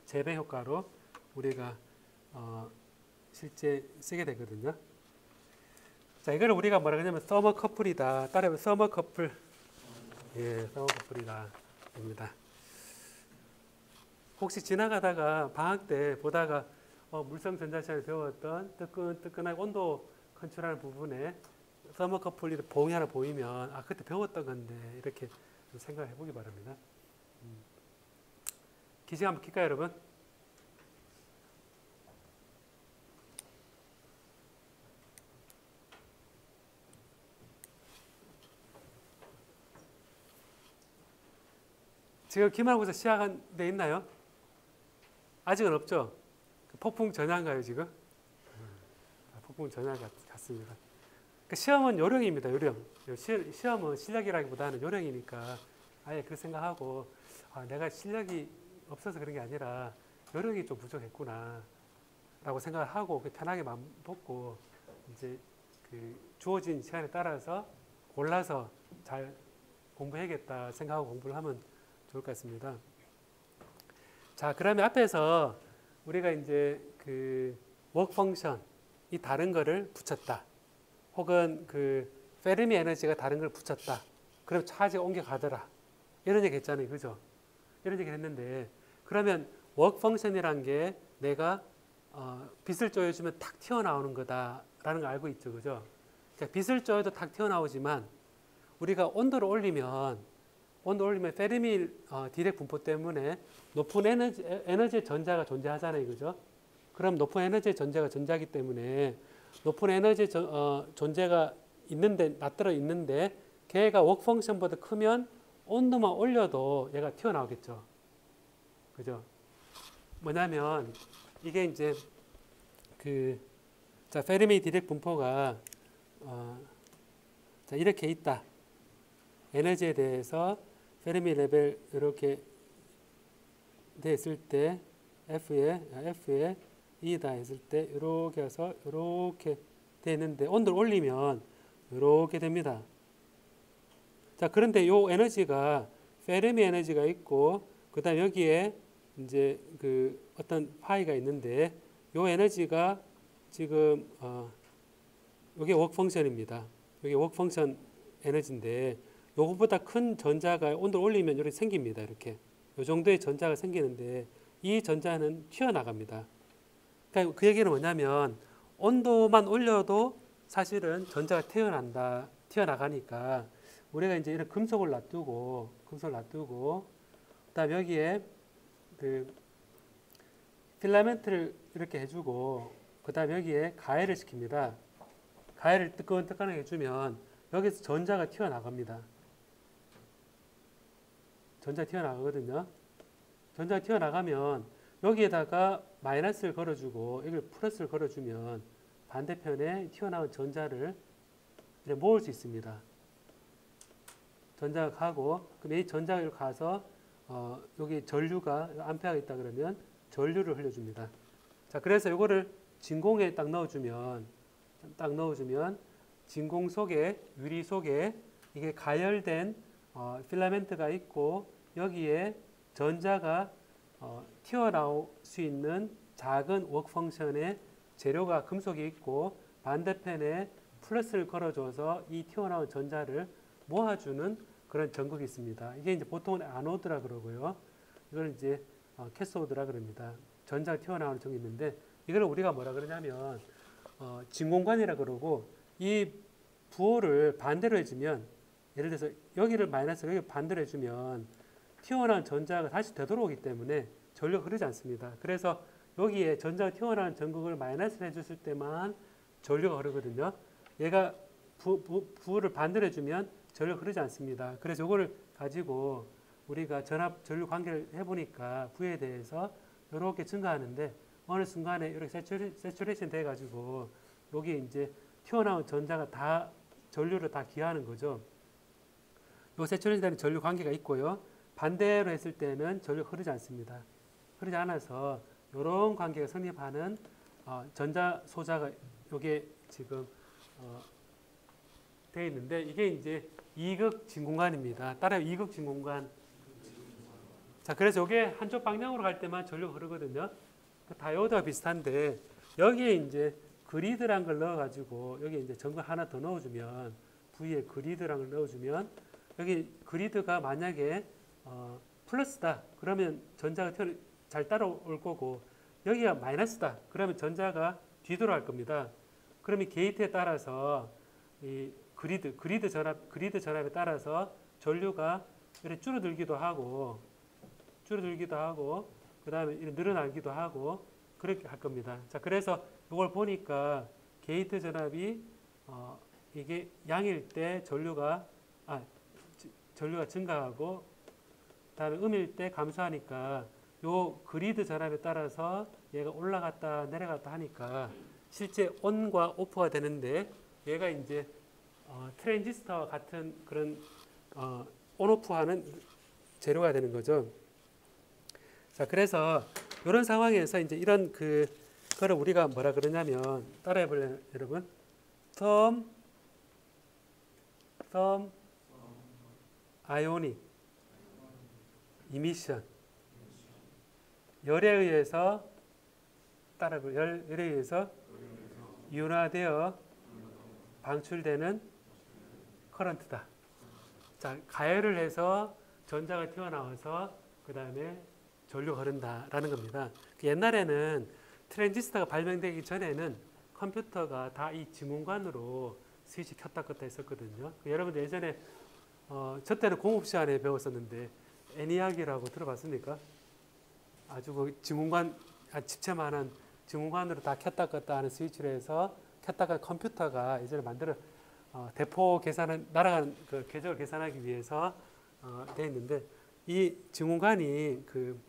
재배 효과로 우리가 실제 쓰게 되거든요. 자, 이걸 우리가 뭐라 그러냐면 서머커플이다. 따라해보면 서머커플. 예, 서머커플이다. 입니다. 혹시 지나가다가 방학 때 보다가 물성 전자시간에 배웠던 뜨끈뜨끈하게 온도 컨트롤하는 부분에 서머커플 봉이 하나 보이면 그때 배웠던 건데 이렇게 생각해 보기 바랍니다. 기식 한번 킬까요 여러분? 지금 기말고사 시작한 데 있나요? 아직은 없죠? 폭풍 전야인가요 지금? 폭풍 전야 같습니다. 그 시험은 요령입니다. 요령. 시험은 실력이라기보다는 요령이니까 아예 그렇게 생각하고 내가 실력이 없어서 그런 게 아니라 요령이 좀 부족했구나 라고 생각을 하고 편하게 마음 먹고 이제 그 주어진 시간에 따라서 골라서 잘 공부해야겠다 생각하고 공부를 하면 좋을 것 같습니다. 자, 그러면 앞에서 우리가 이제 그 워크 펑션 이 다른 거를 붙였다. 혹은 그 페르미 에너지가 다른 걸 붙였다. 그럼 차지가 옮겨가더라. 이런 얘기 했잖아요. 그죠? 이런 얘기 했는데 그러면 워크 펑션이란 게 내가 빛을 쪼여주면 탁 튀어나오는 거다라는 걸 알고 있죠. 그죠? 자, 빛을 쪼여도 탁 튀어나오지만 우리가 온도를 올리면 페르미 디렉 분포 때문에 높은 에너지의 전자가 존재하잖아요. 그죠? 그럼 높은 에너지의 전자가 존재하기 때문에 높은 에너지 존재가 있는데 놔들어 있는데 걔가 워크 펑션보다 크면 온도만 올려도 얘가 튀어나오겠죠. 그죠? 뭐냐면 이게 이제 자, 페르미 디렉 분포가 자, 이렇게 있다. 에너지에 대해서 페르미 레벨 이렇게 됐을 때 F에 E다 했을 때 이렇게 해서 이렇게 되는데 온도를 올리면 이렇게 됩니다. 자, 그런데 요 에너지가 페르미 에너지가 있고 그다음 여기에 이제 그 어떤 파이가 있는데 요 에너지가 지금 요게 워크 펑션입니다. 요게 워크 펑션 에너지인데 요거보다 큰 전자가 온도를 올리면 이렇게 생깁니다. 이렇게 요 정도의 전자가 생기는데 이 전자는 튀어나갑니다. 그러니까 그 얘기는 뭐냐면 온도만 올려도 사실은 전자가 튀어나가니까 우리가 이제 이런 금속을 놔두고 그다음 여기에 그 필라멘트를 이렇게 해주고 그다음 여기에 가열을 시킵니다. 가열을 뜨끈뜨끈하게 해주면 여기서 전자가 튀어나갑니다. 전자가 튀어나가거든요. 전자가 튀어나가면 여기에다가 마이너스를 걸어주고 여기 플러스를 걸어주면 반대편에 튀어나온 전자를 모을 수 있습니다. 전자가 가고 그럼 이 전자가 가서 여기 전류가 암페어가 있다 그러면 전류를 흘려줍니다. 자, 그래서 이거를 진공에 딱 넣어주면 진공 속에 유리 속에 이게 가열된 필라멘트가 있고 여기에 전자가 튀어나올 수 있는 작은 워크 펑션의 재료가 금속이 있고 반대편에 플러스를 걸어줘서 이 튀어나온 전자를 모아주는 그런 전극이 있습니다. 이게 이제 보통은 아노드라 그러고요. 이걸 이제 캐소드라 그럽니다. 전자가 튀어나오는 전극이 있는데 이걸 우리가 뭐라 그러냐면 진공관이라 그러고 이 부호를 반대로 해주면 예를 들어서 여기를 마이너스 여기 반대로 해주면 튀어나온 전자가 다시 되돌아오기 때문에 전류가 흐르지 않습니다. 그래서 여기에 전자가 튀어나온 전극을 마이너스를 해줬을 때만 전류가 흐르거든요. 얘가 부호를 반대로 해주면 전류가 흐르지 않습니다. 그래서 이거를 가지고 우리가 전압 전류 관계를 해보니까 부에 대해서 이렇게 증가하는데 어느 순간에 이렇게 세츄레이션 돼가지고 여기 이제 튀어나온 전자가 다 전류를 다 기하는 거죠. 요 세츄레이션 되는 전류 관계가 있고요. 반대로 했을 때는 전류가 흐르지 않습니다. 흐르지 않아서 이런 관계가 성립하는 전자 소자가 이게 지금 되어 있는데 이게 이제 이극 진공관입니다. 따라요, 이극 진공관. 자, 그래서 이게 한쪽 방향으로 갈 때만 전류가 흐르거든요. 다이오드와 비슷한데 여기에 이제 그리드란 걸 넣어가지고 여기 이제 전극 하나 더 넣어주면 V에 그리드란 걸 넣어주면 여기 그리드가 만약에 플러스다 그러면 전자가 잘 따라올 거고 여기가 마이너스다 그러면 전자가 뒤돌아갈 겁니다. 그러면 게이트에 따라서 이 그리드 전압에 따라서 전류가 이렇게 줄어들기도 하고 그 다음에 늘어나기도 하고 그렇게 할 겁니다. 자, 그래서 이걸 보니까 게이트 전압이 이게 양일 때 전류가 증가하고 그다음에 음일 때 감소하니까 요 그리드 전압에 따라서 얘가 올라갔다 내려갔다 하니까 실제 온과 오프가 되는데 얘가 이제 트랜지스터와 같은 그런 온오프하는 재료가 되는 거죠. 자, 그래서 이런 상황에서 이제 이런 그거를 우리가 뭐라 그러냐면 따라해 볼래요, 여러분? 텀 아이오닉 이미션 열에 의해서 열에 의해서 이온화되어 방출되는 커런트다. 자, 가열을 해서 전자가 튀어나와서 그 다음에 전류가 흐른다라는 겁니다. 옛날에는 트랜지스터가 발명되기 전에는 컴퓨터가 다 이 진공관으로 스위치 켰다 껐다 했었거든요. 여러분들 예전에 저 때는 공업 시간에 배웠었는데 애니악이라고 들어봤습니까? 아주 그 진공관 집채만한 진공관으로 다 켰다 껐다 하는 스위치로 해서 켰다가 컴퓨터가 예전에 만들어 대포 계산은 날아가는 그 궤적을 계산하기 위해서 되어 있는데 이 진공관이 그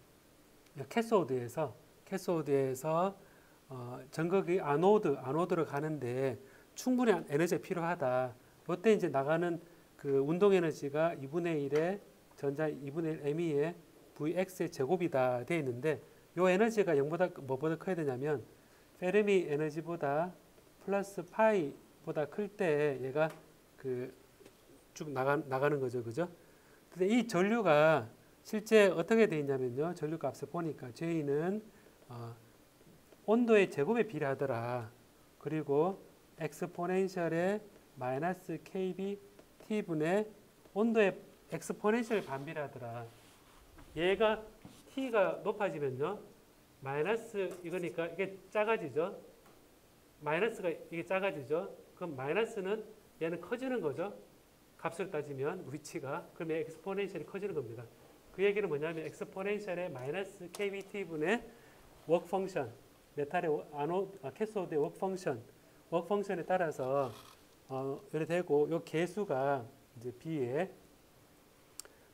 캐소드에서 전극이 아노드로 가는데 충분히 에너지가 필요하다. 이때 이제 나가는 그 운동 에너지가 2분의 1의 전자 2분의 1 ME의 Vx의 제곱이다 되어 있는데 이 에너지가 0보다 뭐보다 커야 되냐면 페르미 에너지보다 플러스 파이보다 클 때 얘가 그 쭉 나가는 거죠, 그죠? 근데 이 전류가 실제 어떻게 되어 있냐면요, 전류 값을 보니까 J는 온도의 제곱에 비례하더라. 그리고 엑스포넨셜의 마이너스 KB T분의 온도의 엑스포넨셜 반비례하더라. 얘가 T가 높아지면요, 마이너스 이거니까 이게 작아지죠. 마이너스가 이게 작아지죠. 그럼 마이너스는 얘는 커지는 거죠. 값을 따지면 위치가. 그러면 엑스포넨셜이 커지는 겁니다. 그 얘기는 뭐냐면 엑스포넨셜의 마이너스 KBT분의 워크 펑션, 메탈의 캐소드의 워크 펑션에 따라서 이렇게 되고 요 개수가 이제 B의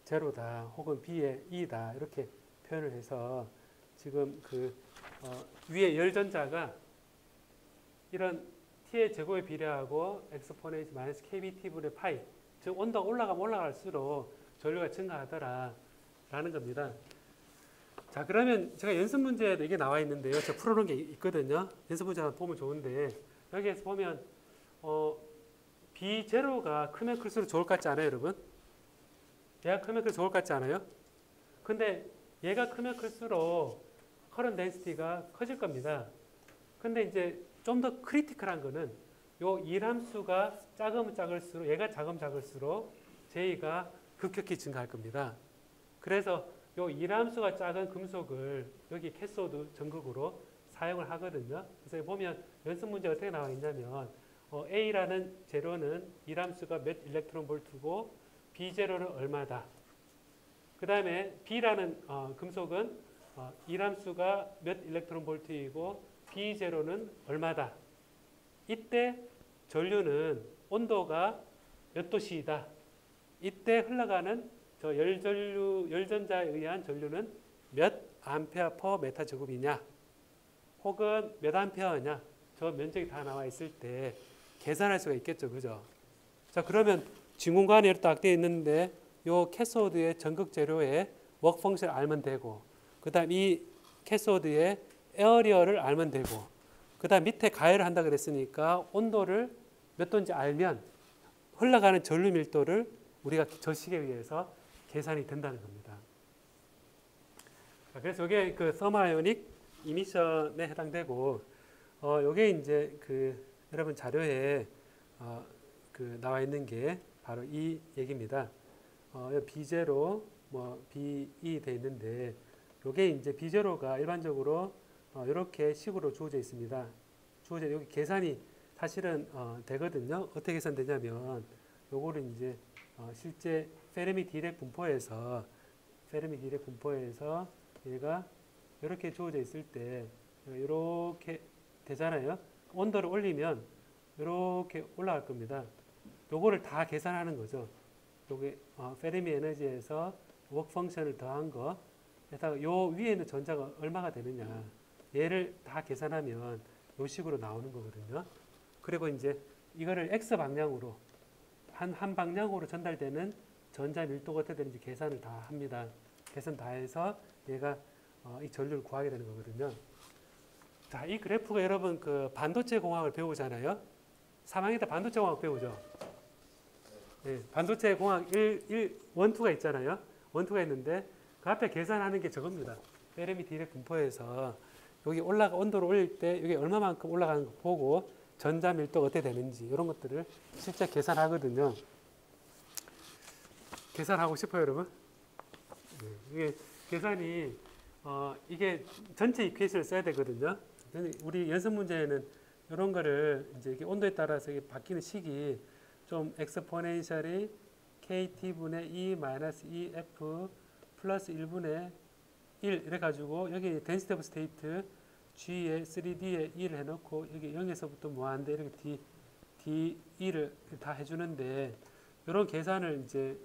제로다 혹은 B의 2다 이렇게 표현을 해서 지금 그 위에 열전자가 이런 t의 제곱에 비례하고 엑스포넨셜 마이너스 kbt분의 파이, 즉 온도가 올라가면 올라갈수록 전류가 증가하더라 라는 겁니다. 자, 그러면 제가 연습 문제에도 이게 나와 있는데요. 제가 풀어놓은 게 있거든요. 연습 문제 한번 보면 좋은데 여기에서 보면 B0가 크면 클수록 좋을 것 같지 않아요, 여러분? 얘가 크면 클수록 좋을 것 같지 않아요? 근데 얘가 크면 클수록 커런트 덴시티가 커질 겁니다. 근데 이제 좀 더 크리티컬한 거는 요 이함수가 작으면 작을수록 얘가 작으면 작을수록 J가 급격히 증가할 겁니다. 그래서 요 이함수가 작은 금속을 여기 캐소드 전극으로 사용을 하거든요. 그래서 보면 연습 문제 어떻게 나와 있냐면 A라는 재료는 이함수가 몇 일렉트론 볼트고 B0는 얼마다. 그 다음에 B라는 금속은 이함수가 몇 일렉트론 볼트이고 B0는 얼마다. 이때 전류는 온도가 몇 도씨이다. 이때 흘러가는 저 열전자에 의한 전류는 몇 암페어 퍼 메타 제곱이냐 혹은 몇 암페어냐, 저 면적이 다 나와 있을 때 계산할 수가 있겠죠. 그죠? 자, 그러면 진공관이 이렇게 딱 되어 있는데 요 캐소드의 전극 재료의 워크 펑션을 알면 되고, 그 다음 이 캐소드의 에어리어를 알면 되고, 그 다음 밑에 가열을 한다 그랬으니까 온도를 몇 도인지 알면 흘러가는 전류 밀도를 우리가 저 식에 의해서 계산이 된다는 겁니다. 그래서 이게 그 서머아이오닉 이미션에 해당되고, 요게 이제 그 여러분 자료에 그 나와 있는 게 바로 이 얘기입니다. B0, 뭐 B2 돼 있는데, 요게 이제 B0가 일반적으로 이렇게 식으로 주어져 있습니다. 여기 계산이 사실은 되거든요. 어떻게 계산되냐면 요거를 이제 실제 페르미 디렉 분포에서 얘가 이렇게 주어져 있을 때 이렇게 되잖아요. 온도를 올리면 이렇게 올라갈 겁니다. 요거를 다 계산하는 거죠. 요게 페르미 에너지에서 워크 펑션을 더한 거, 게다가 요 위에 있는 전자가 얼마가 되느냐, 얘를 다 계산하면 요 식으로 나오는 거거든요. 그리고 이제 이거를 x 방향으로 한 방향으로 전달되는 전자 밀도가 어떻게 되는지 계산을 다 합니다. 계산 다 해서 얘가 이 전류를 구하게 되는 거거든요. 자, 이 그래프가 여러분 그 반도체 공학을 배우잖아요. 3학년 때 반도체 공학 배우죠. 네, 반도체 공학 1,2가 있잖아요. 1,2가 있는데 그 앞에 계산하는 게 저겁니다. 페르미 디렉 분포에서 여기 온도를 올릴 때 이게 얼마만큼 올라가는 거 보고 전자 밀도가 어떻게 되는지 이런 것들을 실제 계산하거든요. 계산하고 싶어요, 여러분? 네, 이게 계산이 이게 전체 이퀘이션을 써야 되거든요. 우리 연습 문제에는 이런 거를 이제 이렇게 온도에 따라서 이게 바뀌는 식이 좀 엑스포넨셜이 KT분의 E 마이너스 EF 플러스 1분의 1 이래 가지고 여기 density of state G에 3D에 2를 해놓고 여기 0에서부터 무한대 이렇게 D2를 다 해주는데, 이런 계산을 이제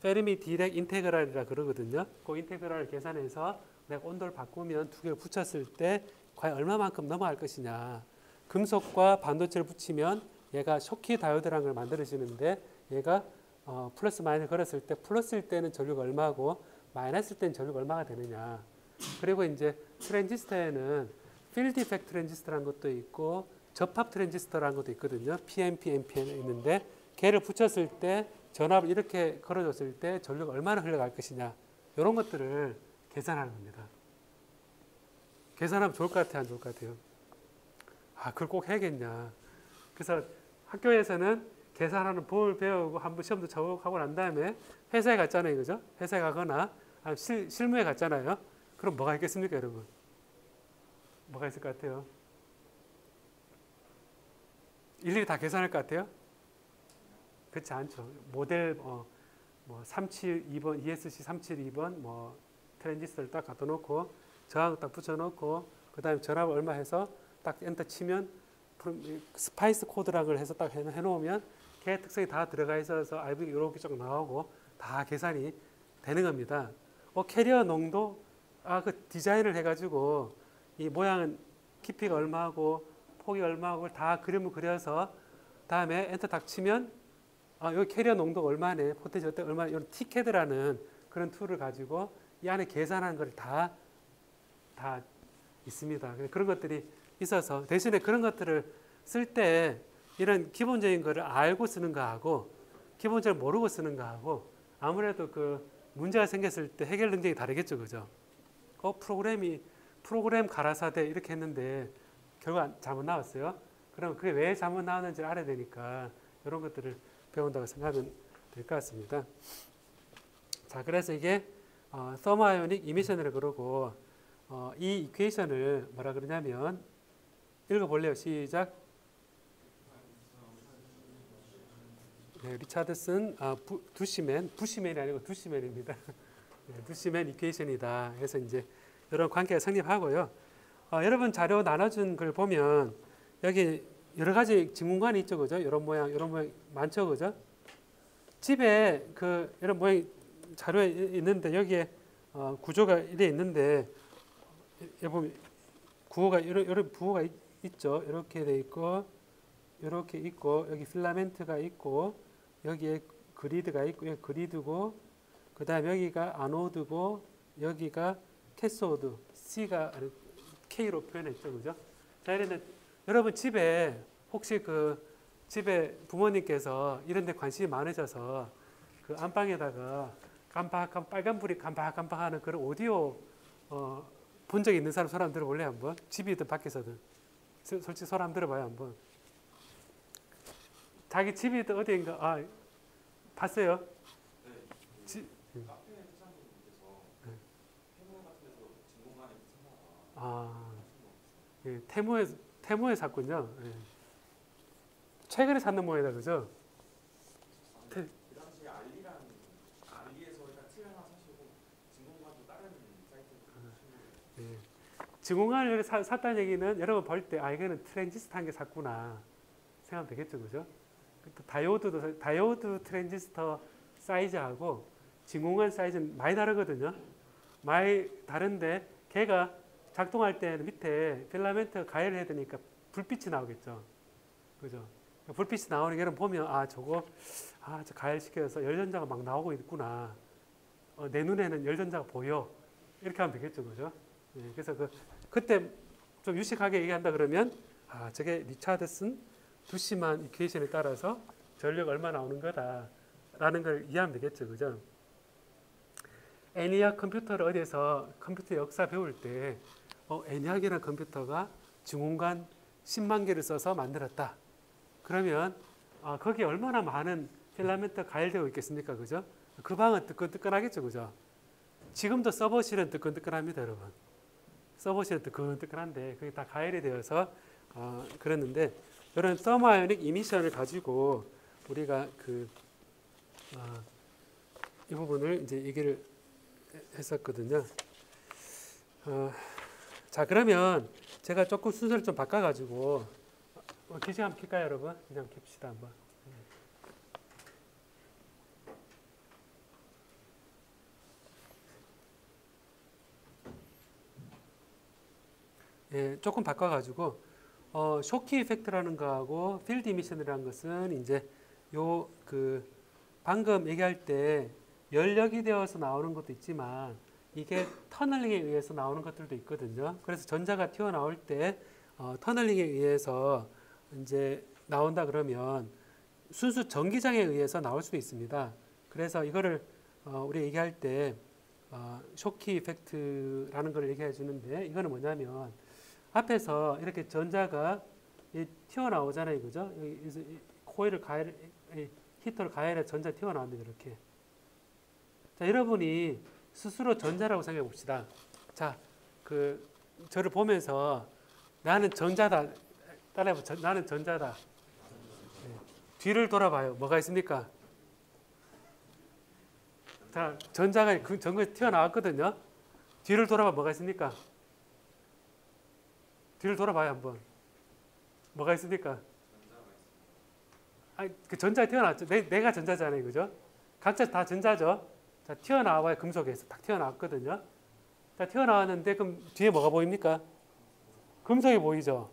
페르미 디렉 인테그랄이라 그러거든요. 그 인테그랄을 계산해서 내가 온도를 바꾸면 두 개를 붙였을 때 과연 얼마만큼 넘어갈 것이냐. 금속과 반도체를 붙이면 얘가 쇼키 다이오드라는 걸 만들어지는데, 얘가 플러스 마이너스 걸었을 때 플러스일 때는 전류가 얼마고 마이너스일 때는 전류가 얼마가 되느냐. 그리고 이제 트랜지스터에는 필드 이펙트 트랜지스터라는 것도 있고 접합 트랜지스터라는 것도 있거든요. PNP, NPN 있는데 걔를 붙였을 때 전압을 이렇게 걸어줬을 때 전류가 얼마나 흘러갈 것이냐. 이런 것들을 계산하는 겁니다. 계산하면 좋을 것 같아요, 안 좋을 것 같아요? 그걸 꼭 해야겠냐. 그래서 학교에서는 계산하는 법을 배우고 한번 시험도 쳐보고 난 다음에 회사에 갔잖아요, 그죠? 회사에 가거나 실무에 갔잖아요. 그럼 뭐가 있겠습니까, 여러분? 뭐가 있을 것 같아요? 일일이 다 계산할 것 같아요? 그렇지 않죠. 모델 뭐 372번 ESC 372번 뭐 트랜지스터를 딱 갖다 놓고 저항 딱 붙여 놓고 그다음에 전압을 얼마 해서 딱 엔터 치면 스파이스 코드라는 걸 해서 딱 해 놓으면 걔 특성이 다 들어가 있어서 RV 이렇게 쭉 나오고 다 계산이 되는 겁니다. 캐리어 농도 그 디자인을 해가지고 이 모양은 깊이가 얼마고 폭이 얼마고 다 그림을 그려서 다음에 엔터 딱 치면 여기 캐리어 농도가 얼마네, 포텐셜 어때 얼마, 이런 티캐드라는 그런 툴을 가지고 이 안에 계산하는 걸 다 있습니다. 그런 것들이 있어서 대신에 그런 것들을 쓸 때 이런 기본적인 거를 알고 쓰는 거하고 기본적으로 모르고 쓰는 거하고 아무래도 그 문제가 생겼을 때 해결 능력이 다르겠죠, 그죠? 프로그램 가라사대 이렇게 했는데 결국 잘못 나왔어요. 그럼 그게 왜 잘못 나왔는지 알아야 되니까 이런 것들을 배운다고 생각하면 될 것 같습니다. 자, 그래서 이게 서머아이오닉 이미션이라고 그러고 이 이퀘이션을 뭐라 그러냐면 읽어볼래요? 시작. 네, 리차드슨 부시맨이 아니고 두시맨입니다. 네, 두시맨 이퀘이션이다. 그래서 이제 이런 관계가 성립하고요. 여러분 자료 나눠준 걸 보면 여기 여러 가지 진공관이 있죠, 그죠? 이런 모양 많죠, 그죠? 집에 이런 모양 자료에 있는데 여기에 구조가 이래 있는데 여기 보면 구호가 이런 부호가 있죠. 이렇게 돼 있고 이렇게 있고 여기 필라멘트가 있고 여기에 그리드가 있고 여기 그리드고 그다음에 여기가 아노드고 여기가 캐소드 K로 표현했죠, 그죠? 자, 이런데 여러분 집에 혹시 집에 부모님께서 이런 데 관심이 많으셔서 그 안방에다가 빨간불이 깜빡깜빡하는 그런 오디오 본 적 있는 사람 손 한번 들어볼래요, 한번? 집이든 밖에서든. 솔직히 손 한번 들어봐요, 한번. 자기 집이든 어디인가, 봤어요? 네. 카페 회장님께서 테무 같은 데서 진공관에 테무에 샀군요. 예. 최근에 샀는 모양이다, 그죠? 그 당시에 알리에서 일단 틀 하나 사시고 진공관도 다른 사이트에서 예. 진공관을 샀다는 얘기는 여러분 볼 때 이거는 트랜지스터 한 개 샀구나 생각하면 되겠죠, 그죠? 또 다이오드 트랜지스터 사이즈하고 진공관 사이즈는 많이 다르거든요. 많이 다른데 걔가 작동할 때는 밑에 필라멘트가 가열을 해야 되니까 불빛이 나오겠죠. 그죠? 불빛이 나오는 게 보면 저 가열시켜서 열전자가 막 나오고 있구나. 내 눈에는 열전자가 보여. 이렇게 하면 되겠죠. 그죠? 예, 그래서 그때 좀 유식하게 얘기한다 그러면 저게 리차드슨 두시만 이퀘이션에 따라서 전력 얼마 나오는 거다라는 걸 이해하면 되겠죠. 그죠? 애니악 컴퓨터를 어디에서 컴퓨터 역사 배울 때 애니악이라는 컴퓨터가 진공관 10만 개를 써서 만들었다. 그러면 거기에 얼마나 많은 필라멘트가 가열되고 있겠습니까? 그죠? 그 방은 뜨끈뜨끈하겠죠. 그죠? 지금도 서버실은 뜨끈뜨끈합니다, 여러분. 서버실은 뜨끈뜨끈한데 그게 다 가열이 되어서 그랬는데 이런 서머아이오닉 이미션을 가지고 우리가 이 부분을 이제 얘기를 했었거든요. 자, 그러면 제가 조금 순서를 좀 바꿔가지고 기시 한번 킬까요, 여러분? 그냥 킵시다 한번. 예, 조금 바꿔가지고 쇼키 이펙트라는 거하고 필드 이미션이라는 것은 이제 방금 얘기할 때 열력이 되어서 나오는 것도 있지만 이게 터널링에 의해서 나오는 것들도 있거든요. 그래서 전자가 튀어나올 때 터널링에 의해서 이제 나온다 그러면 순수 전기장에 의해서 나올 수도 있습니다. 그래서 이거를 우리 얘기할 때 쇼키 이펙트라는 걸 얘기해 주는데 이거는 뭐냐면 앞에서 이렇게 전자가 튀어나오잖아요. 그죠? 코일을 히터를 가열해 전자 튀어나옵니다. 이렇게. 자, 여러분이 스스로 전자라고 생각해 봅시다. 자, 저를 보면서 나는 전자다. 따라해봐. 나는 전자다. 네. 뒤를 돌아봐요. 뭐가 있습니까? 자, 전자가 그 전구에서 튀어나왔거든요. 뒤를 돌아봐. 뭐가 있습니까? 뒤를 돌아봐요 한번. 뭐가 있습니까? 아, 그 전자가 튀어나왔죠. 내가 전자잖아요, 그죠? 각자 다 전자죠. 자, 튀어나와요. 금속에서 딱 튀어나왔거든요. 자, 튀어나왔는데 그럼 뒤에 뭐가 보입니까? 금속이 보이죠.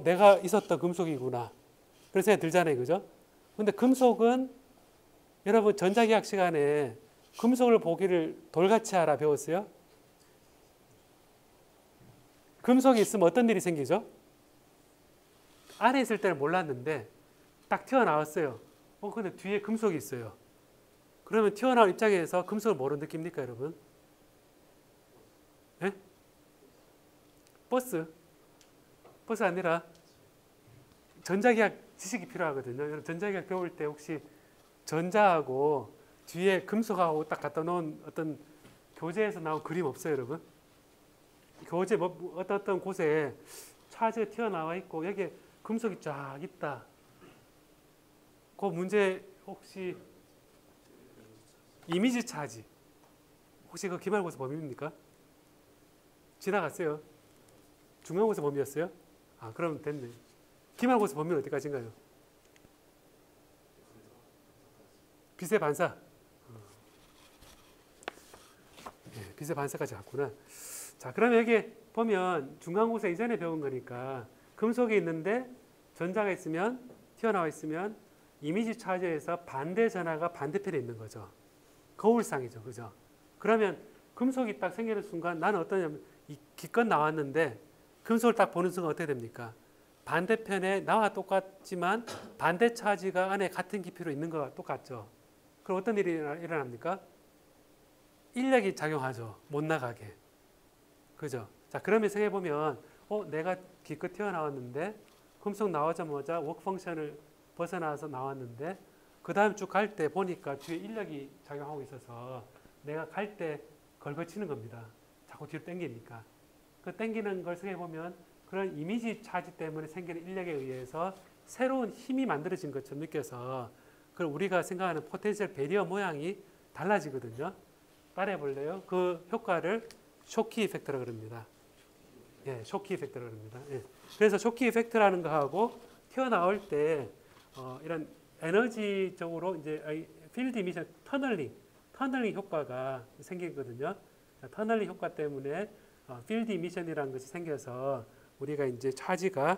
내가 있었던 금속이구나. 그런 생각이 들잖아요, 그죠? 근데 금속은 여러분 전자기학 시간에 금속을 보기를 돌같이 하라 배웠어요? 금속이 있으면 어떤 일이 생기죠? 안에 있을 때는 몰랐는데 딱 튀어나왔어요. 근데 뒤에 금속이 있어요. 그러면 튀어나온 입장에서 금속을 뭐로 느낍니까, 여러분? 예? 버스 아니라 전자기학 지식이 필요하거든요. 여러분 전자기학 배울 때 혹시 전자하고 뒤에 금속하고 딱 갖다 놓은 어떤 교재에서 나온 그림 없어요, 여러분? 교재 어떤 곳에 차지가 튀어나와 있고 여기에 금속이 쫙 있다. 그 문제 혹시 이미지 차지 혹시 그 기말고사 범위입니까? 지나갔어요? 중간고사 범위였어요? 아, 그럼 됐네. 기말고사 범위는 어디까지인가요? 빛의 반사. 네, 빛의 반사까지 갔구나. 자, 그러면 여기 보면 중간고사 이전에 배운 거니까 금속이 있는데 전자가 있으면 튀어나와 있으면 이미지 차지에서 반대 전하가 반대편에 있는 거죠. 거울상이죠, 그죠? 그러면 금속이 딱 생기는 순간 나는 어떠냐면 기껏 나왔는데 금속을 딱 보는 순간 어떻게 됩니까? 반대편에 나와 똑같지만 반대 차지가 안에 같은 깊이로 있는 거와 똑같죠. 그럼 어떤 일이 일어납니까? 인력이 작용하죠. 못 나가게. 그죠? 자, 그러면 생각해 보면 내가 기껏 튀어나왔는데 금속 나오자마자 워크 펑션을 벗어나서 나왔는데 그 다음 쭉 갈 때 보니까 뒤에 인력이 작용하고 있어서 내가 갈 때 걸거치는 겁니다. 자꾸 뒤로 당기니까. 그 당기는 걸 생각해 보면 그런 이미지 차지 때문에 생기는 인력에 의해서 새로운 힘이 만들어진 것처럼 느껴서 그걸 우리가 생각하는 포텐셜 베리어 모양이 달라지거든요. 따라해 볼래요? 그 효과를 쇼키 이펙트라고 그럽니다. 예, 쇼키 이펙트라고 그럽니다. 예. 그래서 쇼키 이펙트라는 거하고 튀어나올 때 이런 에너지적으로 이제 필드 이미션 터널링 효과가 생기거든요. 터널링 효과 때문에 필드 이미션이라는 것이 생겨서 우리가 이제 차지가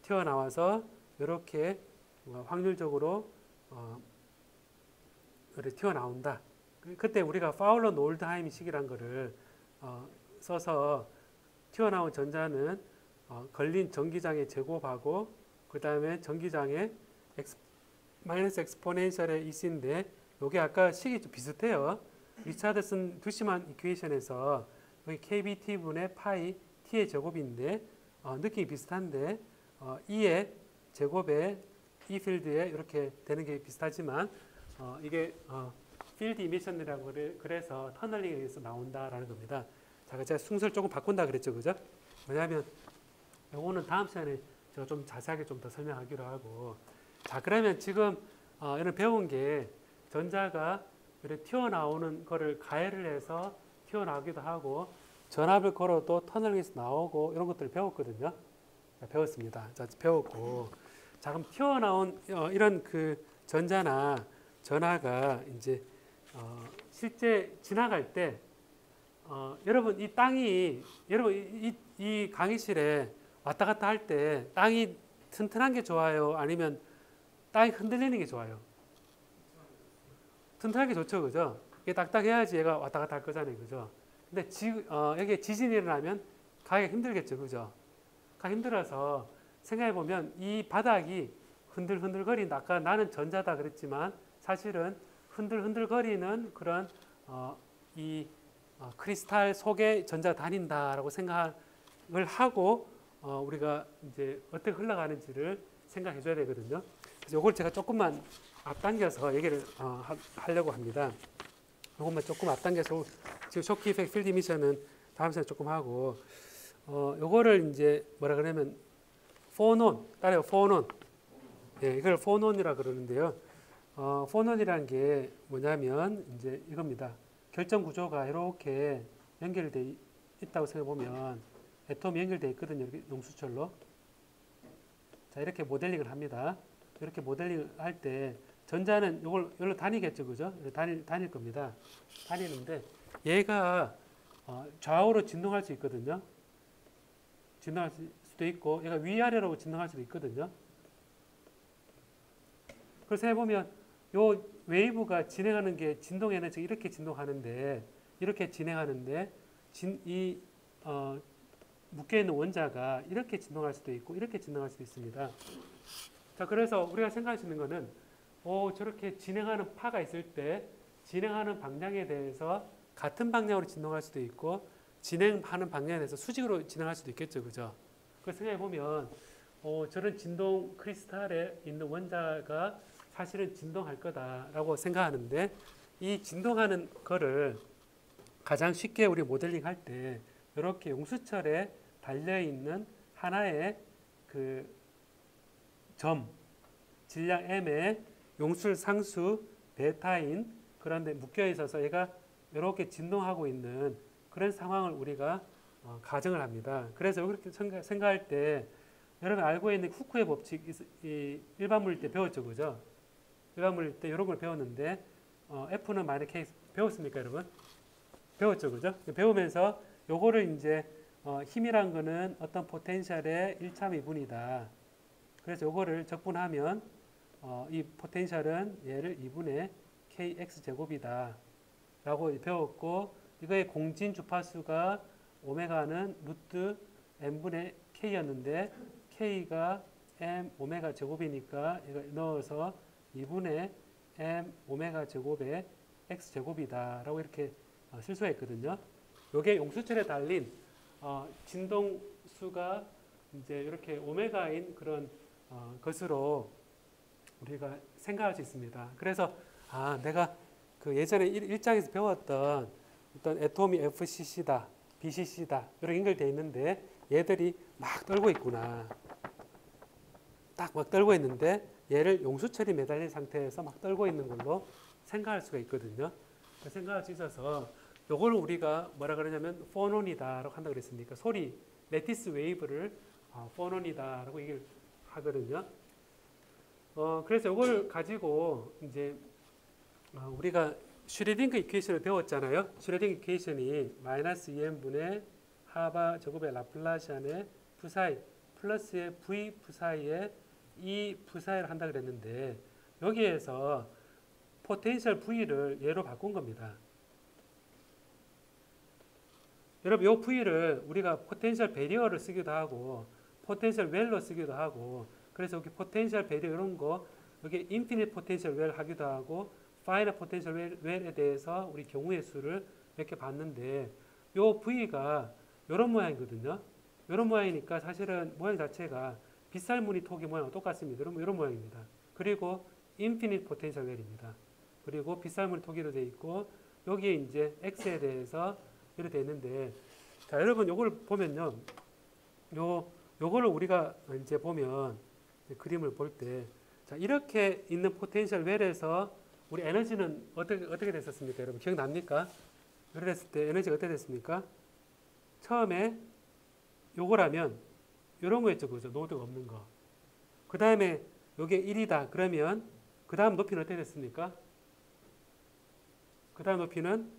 튀어나와서 이렇게 확률적으로 튀어나온다. 그때 우리가 파울러 노르드하임 식이라는 거를 써서 튀어나온 전자는 걸린 전기장의 제곱하고 그 다음에 전기장의 마이너스 엑스포넨셜의 이시인데 이게 아까 식이 좀 비슷해요. 리차드슨 두시만 이퀘이션에서 여기 kBt분의 파이 t의 제곱인데 느낌이 비슷한데 E의 제곱에 E 필드에 이렇게 되는 게 비슷하지만 이게 필드 이미션이라고 그래서 터널링에 의해서 나온다라는 겁니다. 자, 제가 순서를 조금 바꾼다 그랬죠, 그죠? 왜냐하면 이거는 다음 시간에 제가 좀 자세하게 좀 더 설명하기로 하고. 자, 그러면 지금 이런 배운 게 전자가 이렇게 튀어나오는 거를 가해를 해서 튀어나오기도 하고 전압을 걸어도 터널링에서 나오고 이런 것들을 배웠거든요. 자, 배웠습니다. 자, 배웠고. 자, 그럼 튀어나온 이런 그 전자나 전하가 이제 실제 지나갈 때 여러분 이 땅이 여러분 이 강의실에 왔다 갔다 할 때 땅이 튼튼한 게 좋아요? 아니면 땅이 흔들리는 게 좋아요? 튼튼한 게 좋죠, 그죠? 이게 딱딱해야지 얘가 왔다 갔다 할 거잖아요, 그죠? 근데 여기에 지진이 일어나면 가기가 힘들겠죠, 그죠? 가기 힘들어서 생각해 보면 이 바닥이 흔들흔들거린다. 아까 나는 전자다 그랬지만 사실은 흔들흔들거리는 그런 크리스탈 속에 전자가 다닌다라고 생각을 하고 우리가 이제 어떻게 흘러가는지를 생각해 줘야 되거든요. 그래서 이걸 제가 조금만 앞당겨서 얘기를 하려고 합니다. 이것만 조금 앞당겨서 지금 쇼키 이펙트 필드 이미션은 다음 시간에 조금 하고 요거를 이제 뭐라 그러면 포논 따라요. 포논. 예, 이걸 포논이라 그러는데요. 포논이라는 게 뭐냐면 이제 이겁니다. 결정 구조가 이렇게 연결돼 있다고 생각해 보면 애톰이 연결돼 있거든요. 이렇게 용수철로. 자, 이렇게 모델링을 합니다. 이렇게 모델링을 할 때 전자는 요걸 여기로 다니겠죠, 그죠? 다닐 겁니다. 다니는데 얘가 좌우로 진동할 수 있거든요. 진동할 수도 있고 얘가 위아래로 진동할 수도 있거든요. 그래서 해보면 요 웨이브가 진행하는 게 진동 에너지가 이렇게 진동하는데 이렇게 진행하는데 묶여 있는 원자가 이렇게 진동할 수도 있고 이렇게 진동할 수도 있습니다. 자, 그래서 우리가 생각할 수 있는 거는 저렇게 진행하는 파가 있을 때 진행하는 방향에 대해서 같은 방향으로 진동할 수도 있고 진행하는 방향에 대해서 수직으로 진행할 수도 있겠죠, 그죠? 그걸 생각해 보면 저런 진동 크리스탈에 있는 원자가 사실은 진동할 거다라고 생각하는데 이 진동하는 거를 가장 쉽게 우리 모델링 할 때 이렇게 용수철에 달려 있는 하나의 그 점, 질량 m의 용술 상수 베타인 그런데 묶여 있어서 얘가 이렇게 진동하고 있는 그런 상황을 우리가 가정을 합니다. 그래서 이렇게 생각할 때 여러분 알고 있는 후쿠의 법칙 일반 물리 때 배웠죠, 그죠? 일반 물리 때 이런 걸 배웠는데 F는 마이너스 K 배웠습니까, 여러분? 배웠죠, 그죠? 배우면서 요거를 이제 힘이란 거는 어떤 포텐셜의 1차 미분이다. 그래서 요거를 적분하면 이 포텐셜은 얘를 2분의 kx 제곱이다 라고 배웠고 이거의 공진 주파수가 오메가는 루트 m분의 k였는데 k가 m 오메가 제곱이니까 이거 넣어서 2분의 m 오메가 제곱의 x 제곱이다 라고 이렇게 쓸 수가 있거든요. 요게 용수철에 달린 진동수가 이제 이렇게 오메가인 그런 것으로 우리가 생각할 수 있습니다. 그래서 내가 그 예전에 1장에서 배웠던 어떤 애톰이 FCC다, BCC다 이렇게 연결되어 있는데 얘들이 막 떨고 있구나. 딱 막 떨고 있는데 얘를 용수철이 매달린 상태에서 막 떨고 있는 걸로 생각할 수가 있거든요. 생각할 수 있어서 요걸 우리가 뭐라 그러냐면 포논이다라고 한다 그랬으니까 소리 레티스 웨이브를 포논이다라고 얘기를 하거든요. 그래서 이걸 가지고 이제 우리가 슈레딩거 이퀘이션을 배웠잖아요. 슈레딩거 이퀘이션이 마이너스 2n분의 하바 제곱의 라플라시안의 부사이 플러스의 v 부사이의 이 부사이를 한다 그랬는데 여기에서 포텐셜 v를 얘로 바꾼 겁니다. 여러분 이 v를 우리가 포텐셜 베리어를 쓰기도 하고 포텐셜 웰로 쓰기도 하고 그래서 여기 포텐셜 베리어 이런 거 여기 인피니트 포텐셜 웰 하기도 하고 파이널 포텐셜 웰에 대해서 우리 경우의 수를 몇 개 봤는데 요 V가 이런 모양이거든요. 이런 모양이니까 사실은 모양 자체가 빗살무늬 토기 모양과 똑같습니다. 이런 모양입니다. 그리고 인피니트 포텐셜 웰입니다. 그리고 빗살무늬 토기로 되어 있고 여기에 이제 X에 대해서 이렇게 되어 있는데 자 여러분 요걸 보면요. 요거를 우리가 이제 보면 그림을 볼 때 자 이렇게 있는 포텐셜 웰에서 우리 에너지는 어떻게 됐었습니까? 여러분 기억납니까? 이렇게 됐을 때 에너지가 어떻게 됐습니까? 처음에 요거라면 요런 거였죠. 그죠? 노드가 없는 거. 그 다음에 요게 1이다. 그러면 그 다음 높이는 어떻게 됐습니까? 그 다음 높이는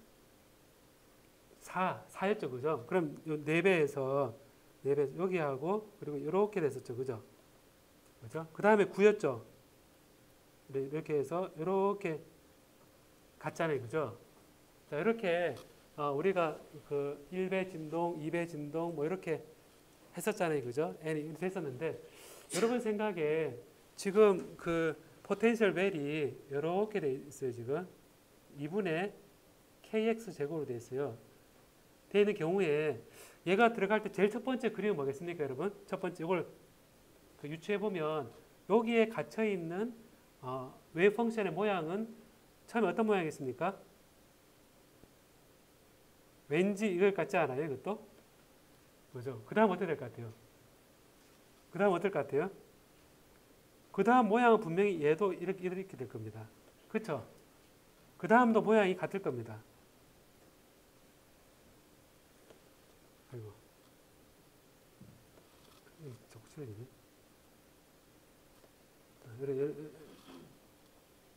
4였죠. 그죠? 그럼 요 4배에서 4배 여기하고 그리고 이렇게 됐었죠. 그죠? 그죠? 그 다음에 9였죠. 이렇게 해서 이렇게 갔잖아요. 그죠? 자, 이렇게 우리가 그 1배 진동, 2배 진동 뭐 이렇게 했었잖아요. 그죠? n이 이렇게 했었는데 여러분 생각에 지금 그 포텐셜 웰이 이렇게 돼 있어요. 지금 2분의 kx 제곱으로 돼 있어요. 돼 있는 경우에 얘가 들어갈 때 제일 첫 번째 그림은 뭐겠습니까, 여러분? 첫 번째 이걸 그 유추해 보면 여기에 갇혀 있는 웨이브 펑션의 모양은 처음에 어떤 모양이겠습니까? 왠지 이걸 같지 않아요, 이것도? 그죠? 그 다음 어떻게 될 것 같아요? 그 다음 어떨 것 같아요? 그 다음 모양은 분명히 얘도 이렇게 될 겁니다. 그렇죠? 그 다음도 모양이 같을 겁니다. 아이고. 자꾸 칠해지네.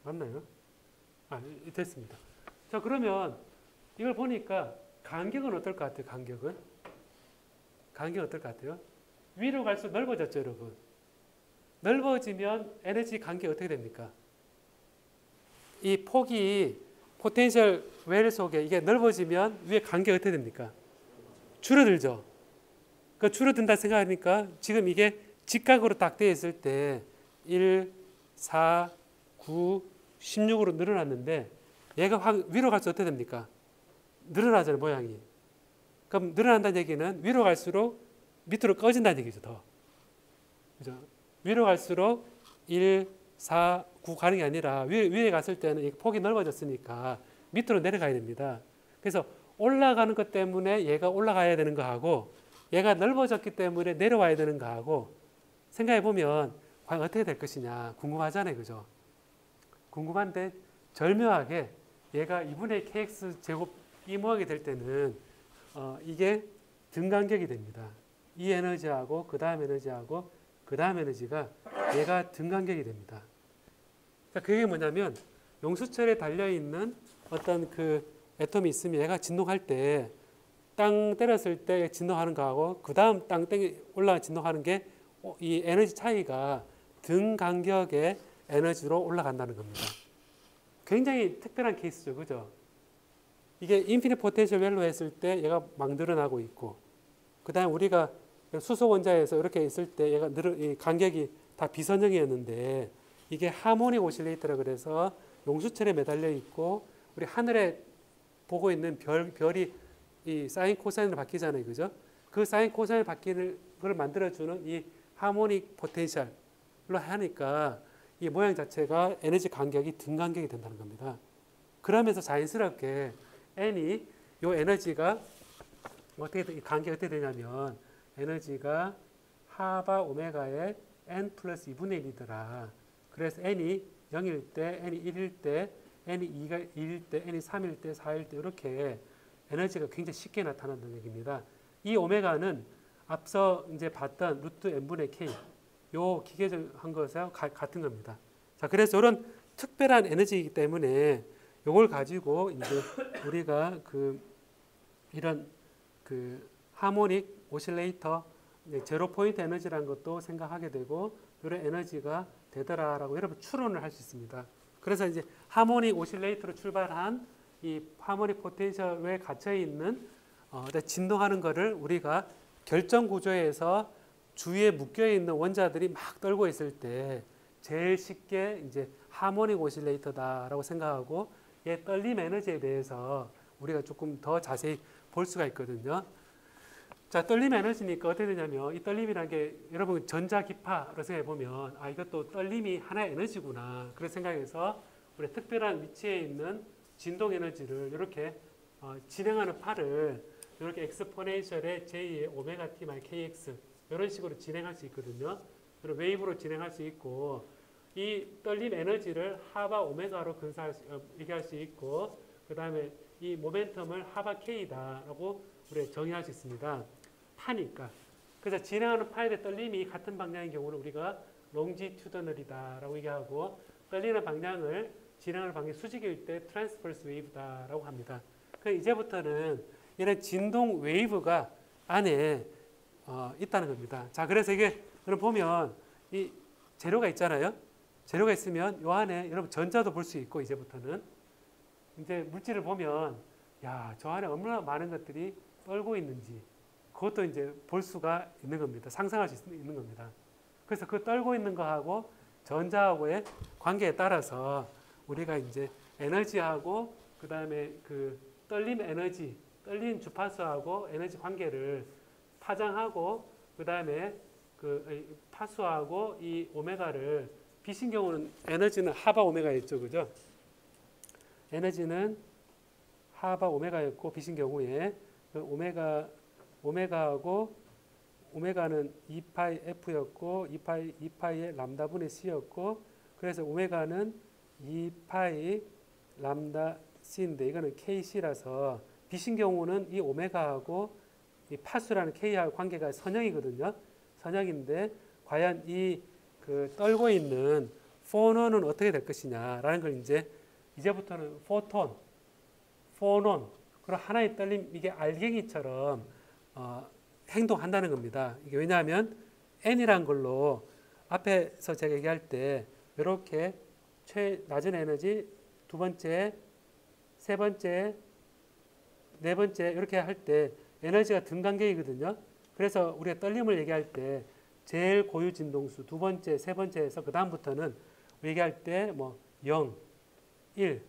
맞나요? 됐습니다. 자, 그러면 이걸 보니까 간격은 어떨 것 같아요? 간격은 어떨 것 같아요? 위로 갈수록 넓어졌죠, 여러분. 넓어지면 에너지 간격이 어떻게 됩니까? 이 폭이 포텐셜 웰 속에 이게 넓어지면 위에 간격이 어떻게 됩니까? 줄어들죠. 그 줄어든다 생각하니까 지금 이게 직각으로 딱 되어 있을 때 1, 4, 9, 16으로 늘어났는데 얘가 확 위로 갈수록 어떻게 됩니까? 늘어나잖아요, 모양이. 그럼 늘어난다는 얘기는 위로 갈수록 밑으로 꺼진다는 얘기죠, 더. 그죠? 위로 갈수록 1, 4, 9 가는 게 아니라 위에 갔을 때는 폭이 넓어졌으니까 밑으로 내려가야 됩니다. 그래서 올라가는 것 때문에 얘가 올라가야 되는 거하고 얘가 넓어졌기 때문에 내려와야 되는 거하고 생각해 보면 과연 어떻게 될 것이냐 궁금하잖아요, 그죠? 궁금한데 절묘하게 얘가 2분의 kx 제곱 이 모양이 될 때는 이게 등간격이 됩니다. 이 에너지하고 그 다음 에너지하고 그 다음 에너지가 얘가 등간격이 됩니다. 그게 뭐냐면 용수철에 달려있는 어떤 그 애톰이 있으면 얘가 진동할 때 땅 때렸을 때 진동하는 거하고 그 다음 땅 올라가 진동하는 게 이 에너지 차이가 등간격의 에너지로 올라간다는 겁니다. 굉장히 특별한 케이스죠, 그죠? 이게 인피니트 포텐셜 웰로 했을 때 얘가 막 늘어나고 있고 그 다음 우리가 수소 원자에서 이렇게 있을 때 얘가 이 간격이 다 비선형이었는데 이게 하모닉 오실레이터라 그래서 용수철에 매달려 있고 우리 하늘에 보고 있는 별이 이 사인 코사인으로 바뀌잖아요, 그죠? 그 사인 코사인을 바뀌는 걸 만들어주는 이 하모닉 포텐셜로 하니까 이 모양 자체가 에너지 간격이 등간격이 된다는 겁니다. 그러면서 자연스럽게 n이 요 에너지가 어떻게 간격이 어떻게 되냐면 에너지가 하바 오메가의 n 플러스 2분의 1이더라. 그래서 n이 0일 때, n이 1일 때, n이 2일 때, n이 3일 때, 4일 때 이렇게 에너지가 굉장히 쉽게 나타난다는 얘기입니다. 이 오메가는 앞서 이제 봤던 루트 n분의 k 요 기계적한 것과 같은 겁니다. 자, 그래서 이런 특별한 에너지이기 때문에 요걸 가지고 이제 우리가 이런 하모닉 오실레이터 제로 포인트 에너지라는 것도 생각하게 되고 이런 에너지가 되더라라고 여러분 추론을 할 수 있습니다. 그래서 이제 하모닉 오실레이터로 출발한 이 하모닉 포텐셜에 갇혀 있는 진동하는 거를 우리가 결정 구조에서 주위에 묶여 있는 원자들이 막 떨고 있을 때 제일 쉽게 이제 하모닉 오실레이터다라고 생각하고 얘 떨림 에너지에 대해서 우리가 조금 더 자세히 볼 수가 있거든요. 자, 떨림 에너지니까 어떻게 되냐면 이 떨림이라는 게 여러분 전자기파로 생각해 보면 이것도 떨림이 하나의 에너지구나 그런 생각해서 우리 특별한 위치에 있는 진동 에너지를 이렇게 진행하는 팔을 이렇게 엑스포넨셜의 J의 오메가 t 마이 kx 이런 식으로 진행할 수 있거든요. 그리고 웨이브로 진행할 수 있고 이 떨림 에너지를 하바 오메가로 얘기할 수 있고 그 다음에 이 모멘텀을 하바 k다라고 우리가 정의할 수 있습니다. 파니까. 그래서 진행하는 파의 떨림이 같은 방향인 경우는 우리가 롱지튜더널이다라고 얘기하고 떨리는 방향을 진행하는 방향이 수직일 때 트랜스퍼스 웨이브다라고 합니다. 그래서 이제부터는 이런 진동 웨이브가 안에 있다는 겁니다. 자, 그래서 이게 여러분 보면 이 재료가 있잖아요. 재료가 있으면 요 안에 여러분 전자도 볼 수 있고 이제부터는 이제 물질을 보면 야, 저 안에 얼마나 많은 것들이 떨고 있는지 그것도 이제 볼 수가 있는 겁니다. 상상할 수 있는 겁니다. 그래서 그 떨고 있는 거하고 전자하고의 관계에 따라서 우리가 이제 에너지하고 그 다음에 그 떨림 에너지, 떨린 주파수하고 에너지 관계를 파장하고 그 다음에 그 파수하고 이 오메가를 빛인 경우는 에너지는 하바 오메가였죠, 그죠? 에너지는 하바 오메가였고 빛인 경우에 그 오메가하고 오메가는 2파이 F였고 2파이의 람다분의 C였고 그래서 오메가는 2파이 람다 C인데 이거는 KC라서 빛인 경우는 이 오메가하고 이 파수라는 K하고 관계가 선형이거든요. 선형인데 과연 이 그 떨고 있는 포논은 어떻게 될 것이냐라는 걸 이제부터는 포톤, 포논 그리고 하나의 떨림 이게 알갱이처럼 행동한다는 겁니다. 이게 왜냐하면 N이란 걸로 앞에서 제가 얘기할 때 이렇게 낮은 에너지 두 번째, 세 번째, 네 번째 이렇게 할 때 에너지가 등간격이거든요. 그래서 우리가 떨림을 얘기할 때 제일 고유 진동수 두 번째, 세 번째에서 그 다음부터는 얘기할 때 뭐 0, 1,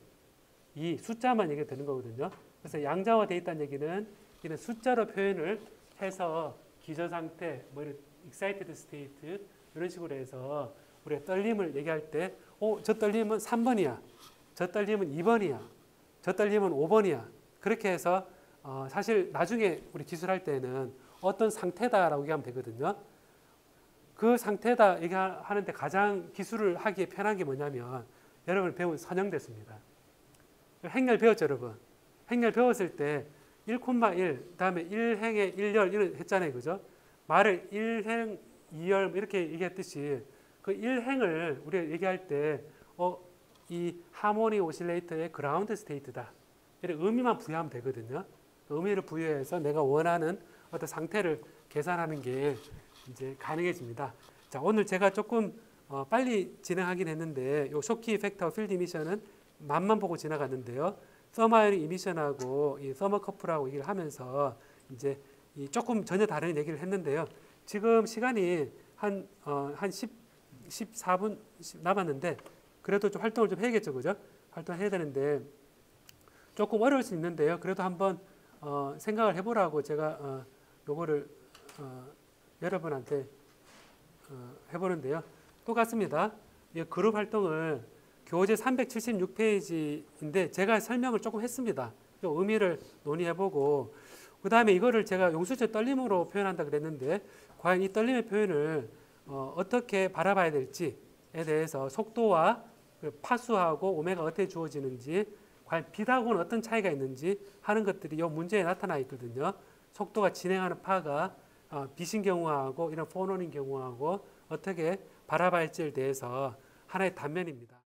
2 숫자만 얘기가 되는 거거든요. 그래서 양자화되어 있다는 얘기는 이런 숫자로 표현을 해서 기저 상태, 뭐 이런 excited state 이런 식으로 해서 우리가 떨림을 얘기할 때, 저 떨림은 3번이야, 저 떨림은 2번이야, 저 떨림은 5번이야. 그렇게 해서 사실 나중에 우리 기술할 때는 어떤 상태다라고 얘기하면 되거든요. 그 상태다 얘기하는데 가장 기술을 하기에 편한 게 뭐냐면 여러분 배운 선형대수입니다. 행렬 배웠죠, 여러분? 행렬 배웠을 때 1,1 다음에 1행에 1열 이런 했잖아요, 그죠? 말을 1행 2열 이렇게 얘기했듯이 그 1행을 우리가 얘기할 때 이 하모니 오실레이터의 그라운드 스테이트다. 이런 의미만 부여하면 되거든요. 의미를 부여해서 내가 원하는 어떤 상태를 계산하는 게 이제 가능해집니다. 자, 오늘 제가 조금 빨리 진행하긴 했는데 요 쇼키 이펙트하고 필드 이미션은 맛만 보고 지나갔는데요. 서머아이오닉 이미션하고 이 서머커플하고 얘기를 하면서 이제 이 조금 전혀 다른 얘기를 했는데요. 지금 시간이 한 14분 남았는데 그래도 좀 활동을 좀 해야겠죠, 그죠? 활동해야 되는데 조금 어려울 수 있는데요. 그래도 한번 생각을 해보라고 제가 요거를 여러분한테 해보는데요. 똑같습니다. 이 그룹 활동을 교재 376페이지인데 제가 설명을 조금 했습니다. 의미를 논의해보고 그 다음에 이거를 제가 용수철 떨림으로 표현한다 그랬는데 과연 이 떨림의 표현을 어떻게 바라봐야 될지에 대해서 속도와 파수하고 오메가 어떻게 주어지는지 과연 빛하고는 어떤 차이가 있는지 하는 것들이 이 문제에 나타나 있거든요. 속도가 진행하는 파가 빛인 경우하고 이런 포논인 경우하고 어떻게 바라봐야 할지에 대해서 하나의 단면입니다.